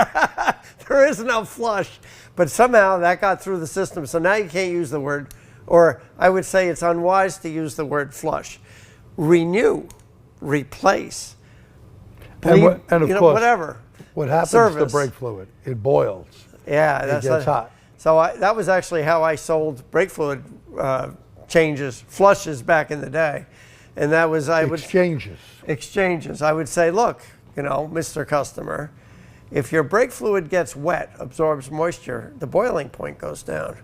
There is no flush. But somehow that got through the system. So now you can't use the word, or I would say it's unwise to use the word flush. Renew, replace, bleed, and of course, whatever. What happens Service. to brake fluid? It boils. Yeah, It gets hot. So that was actually how I sold brake fluid changes, flushes back in the day. And that was, exchanges. I would say, look, Mr. Customer, if your brake fluid gets wet, absorbs moisture, the boiling point goes down.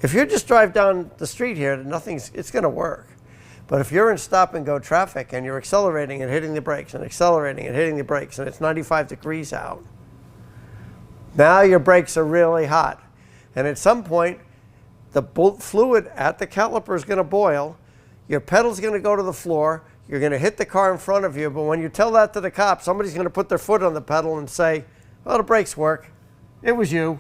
If you just drive down the street here, it's going to work. But if you're in stop and go traffic and you're accelerating and hitting the brakes and accelerating and hitting the brakes and it's 95 degrees out, now your brakes are really hot. And at some point, the fluid at the caliper is going to boil, your pedal's going to go to the floor, you're going to hit the car in front of you, but when you tell that to the cop, somebody's going to put their foot on the pedal and say, well, the brakes work. It was you.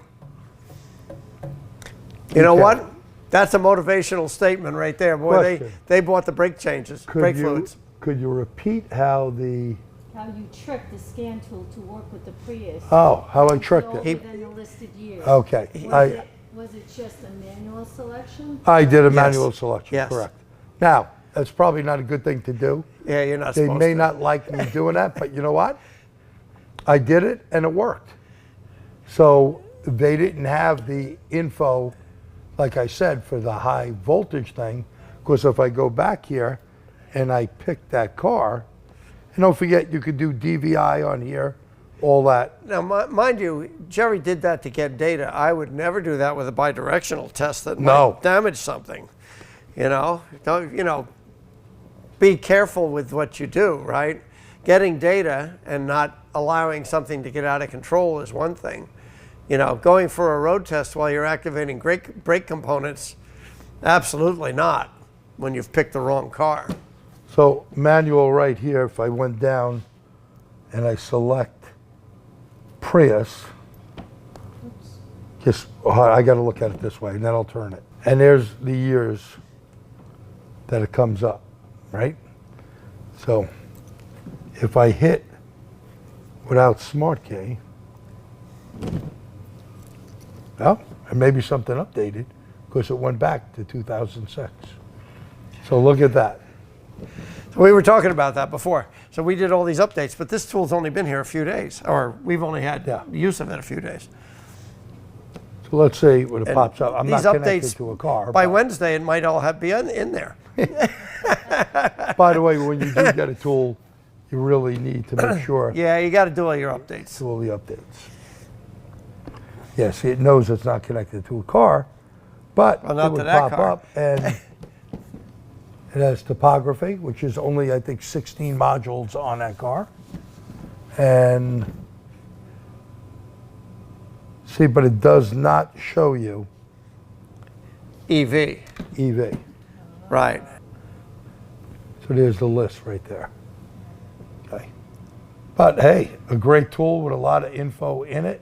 You know what? That's a motivational statement right there. Boy, they bought the brake changes, brake fluids. Could you repeat how you tricked the scan tool to work with the Prius? Oh, how I tricked it. Within the listed years. Okay. Was it just a manual selection? I did a manual selection, Yes. correct. Now, that's probably not a good thing to do. Yeah, you're not They supposed may to. not like me doing that, but you know what? I did it and it worked. So they didn't have the info, like I said, for the high voltage thing, because if I go back here and I pick that car, and don't forget you could do DVI on here, all that. Now, mind you, Jerry did that to get data. I would never do that with a bidirectional test that might damage something. Don't, be careful with what you do, right? Getting data and not allowing something to get out of control is one thing. Going for a road test while you're activating brake components, absolutely not when you've picked the wrong car. So manual right here, if I went down and I select Prius, I got to look at it this way, and then I'll turn it. And there's the years that it comes up, right? So if I hit without Smart Key, well, and maybe something updated because it went back to 2006. So look at that. So we were talking about that before. So we did all these updates, but this tool's only been here a few days, or we've only had use of it a few days. So let's see when it pops up. I'm not These connected updates, to a car. by Wednesday, it might all be in there. By the way, when you do get a tool, you really need to make sure Yeah, you got to do all your updates. do all the updates. Yeah, see, it knows it's not connected to a car, but Well, not it would to that pop car. up and it has topography, which is only, I think, 16 modules on that car. And see, but it does not show you EV, EV. right. So there's the list right there. Okay. But hey, a great tool with a lot of info in it.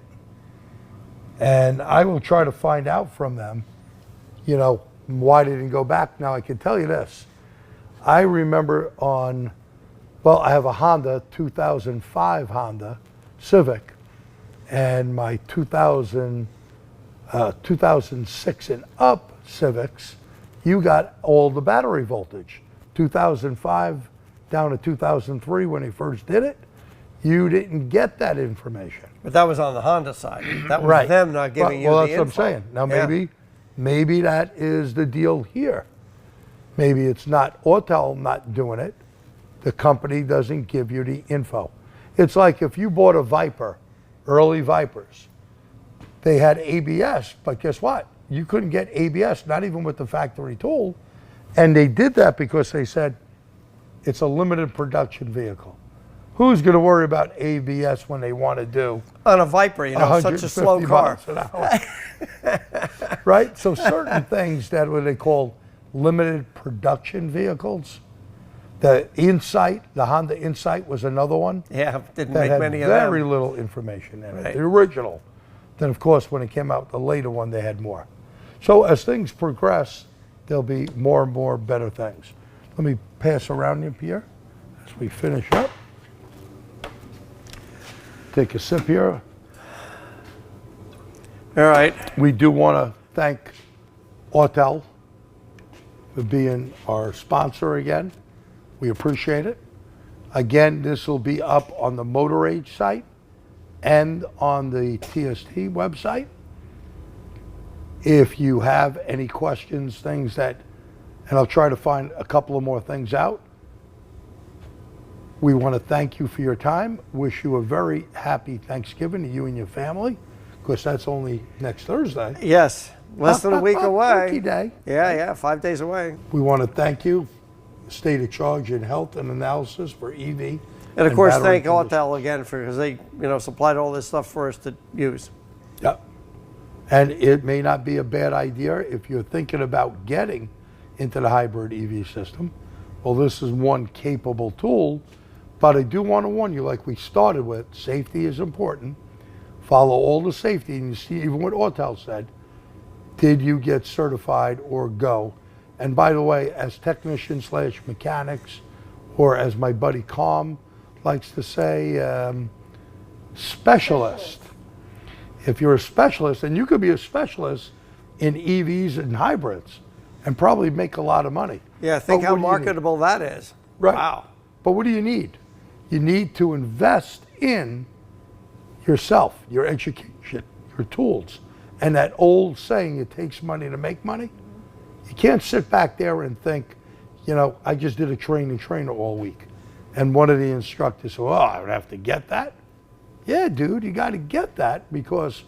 And I will try to find out from them, why they didn't go back. Now I can tell you this. I remember I have a Honda, 2005 Honda Civic, and my 2006 and up Civics, you got all the battery voltage. 2005 down to 2003 when they first did it, you didn't get that information. But that was on the Honda side. That was them not giving you the Well, that's info. what I'm saying. Now maybe that is the deal here. Maybe it's not Autel not doing it. The company doesn't give you the info. It's like if you bought a Viper, early Vipers, they had ABS, but guess what? You couldn't get ABS, not even with the factory tool. And they did that because they said it's a limited production vehicle. Who's going to worry about ABS when they want to do On a Viper, such a slow 150 car. miles an hour? Right? So certain things that what they call limited production vehicles. The Insight, the Honda Insight was another one. Yeah, didn't that make had many of them. very little information in it. Right. The original. Then of course when it came out, the later one, they had more. So as things progress, there'll be more and more better things. Let me pass around you, Pierre, as we finish up. take a sip here. All right. We do want to thank Autel for being our sponsor again. We appreciate it. Again, this will be up on the Motor Age site and on the TST website. If you have any questions, things that, and I'll try to find a couple of more things out. We want to thank you for your time. Wish you a very happy Thanksgiving to you and your family, because that's only next Thursday. Yes, less than a week away. Turkey Day. Yeah, 5 days away. We want to thank you, State of Charge in Health and Analysis for EV. And of course, battery thank conditioning. Autel again because they, supplied all this stuff for us to use. Yep. And it may not be a bad idea if you're thinking about getting into the hybrid EV system. Well, this is one capable tool, but I do want to warn you, like we started with, safety is important. Follow all the safety, and you see even what Autel said. Did you get certified or go? And by the way, as technicians / mechanics, or as my buddy Calm likes to say, specialist. If you're a specialist, and you could be a specialist in EVs and hybrids and probably make a lot of money. Yeah, think But how what do you need? marketable that is. Right. Wow. But what do you need? You need to invest in yourself, your education, your tools. And that old saying, it takes money to make money. You can't sit back there and think, I just did a trainer all week. And one of the instructors said, I would have to get that. Yeah, dude, you got to get that, because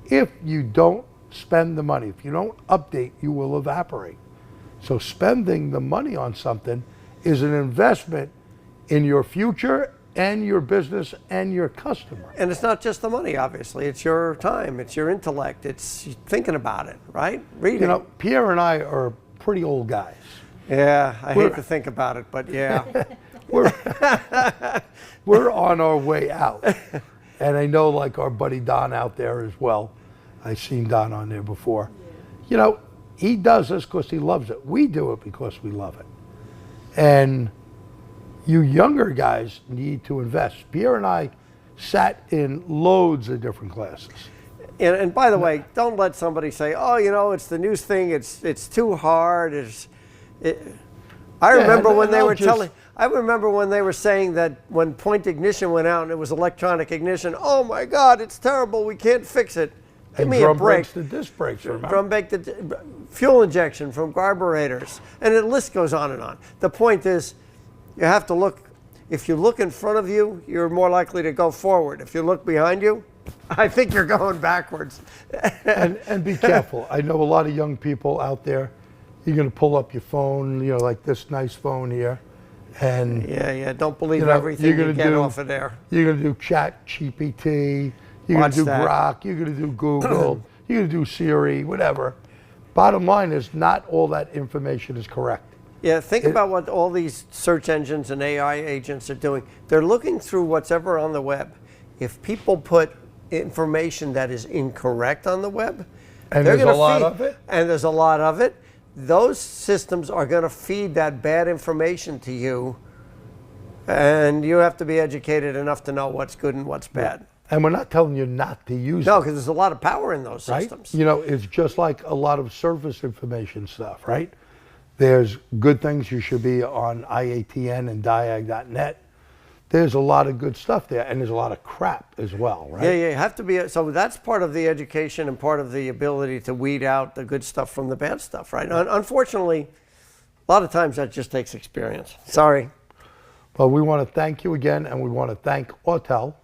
if you don't spend the money, if you don't update, you will evaporate. So spending the money on something is an investment in your future and your business and your customer. And it's not just the money, obviously. It's your time. It's your intellect. It's thinking about it, right? Reading. Pierre and I are pretty old guys. Yeah, I hate to think about it, but yeah. We're on our way out. And I know, like our buddy Don out there as well. I've seen Don on there before. He does this because he loves it. We do it because we love it. And you younger guys need to invest. Pierre and I sat in loads of different classes. And by the way, don't let somebody say, it's the new thing. It's too hard. I remember when they were saying that when point ignition went out and it was electronic ignition, oh my God, it's terrible. We can't fix it. Give me a break. Brakes to disc brakes, remember? Drum brake to fuel injection from carburetors. And the list goes on and on. The point is, you have to look. If you look in front of you, you're more likely to go forward. If you look behind you, I think you're going backwards. and be careful. I know a lot of young people out there. You're going to pull up your phone, like this nice phone here, and don't believe everything you get off of there. You're going to do Chat GPT. You're going to do Grok. You're going to do Google. You're going to do Siri, whatever. Bottom line is, not all that information is correct. Yeah, think about what all these search engines and AI agents are doing. They're looking through what's ever on the web. If people put information that is incorrect on the web, and there's a lot of it, and there's a lot of it, those systems are going to feed that bad information to you, and you have to be educated enough to know what's good and what's bad. And we're not telling you not to use it. No, because there's a lot of power in those right? systems. It's just like a lot of service information stuff, right? There's good things. You should be on IATN and diag.net. There's a lot of good stuff there, and there's a lot of crap as well, right? Yeah, you have to be. So that's part of the education and part of the ability to weed out the good stuff from the bad stuff, right? Unfortunately, a lot of times that just takes experience. Sorry. Well, we want to thank you again, and we want to thank Autel.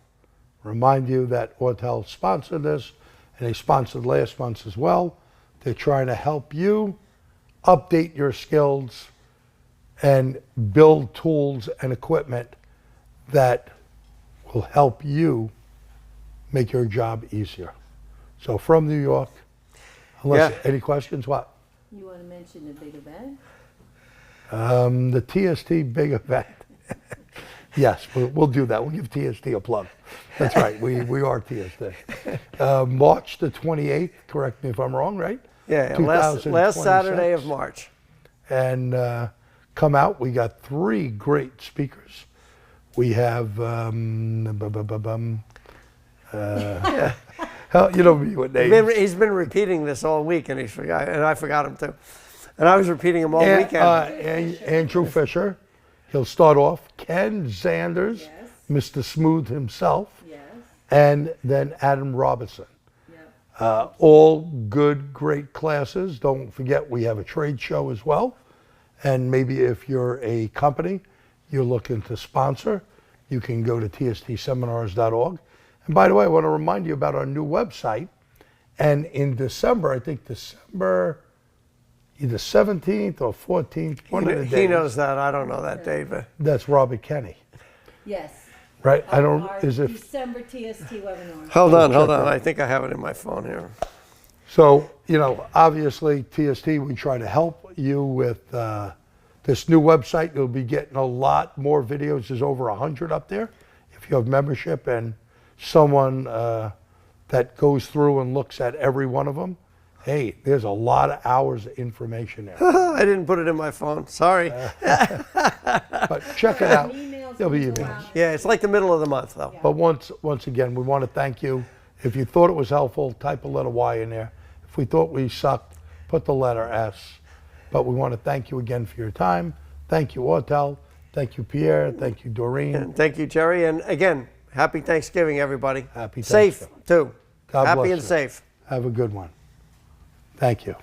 Remind you that Autel sponsored this, and they sponsored last month's as well. They're trying to help you update your skills and build tools and equipment that will help you make your job easier. So from New York, any questions, what? You want to mention the big event? The TST big event. Yes, we'll do that. We'll give TST a plug. That's right, we are TST. March the 28th, correct me if I'm wrong, right? Yeah, last Saturday of March. And come out, we got 3 great speakers. We have Hell, you know me with names. He's been repeating this all week, and I forgot him too. And I was repeating him all weekend. Andrew Fisher, he'll start off. Ken Zanders, Yes. Mr. Smooth himself, Yes. and then Adam Robinson. Yep. All good, great classes. Don't forget we have a trade show as well. And maybe if you're a company you're looking to sponsor, you can go to tstseminars.org. And by the way, I want to remind you about our new website. And in December, I think December either 17th or 14th, one of the days. He knows that. I don't know that, David. That's Robert Kenny, Yes. right? I don't, Our is it? December TST webinar. Hold on. I think I have it in my phone here. So, you know, obviously, TST, we try to help you with this new website. You'll be getting a lot more videos. There's over 100 up there. If you have membership and someone that goes through and looks at every one of them, hey, there's a lot of hours of information there. I didn't put it in my phone. Sorry. But check it out. Emails There'll be will go emails. out. Yeah, it's like the middle of the month, though. But once again, we want to thank you. If you thought it was helpful, type a letter Y in there. If we thought we sucked, put the letter S. But we want to thank you again for your time. Thank you, Ortel. Thank you, Pierre. Thank you, Doreen. And thank you, Jerry. And again, happy Thanksgiving, everybody. Happy Safe, Thanksgiving. too. God Happy bless and you. safe. Have a good one. Thank you.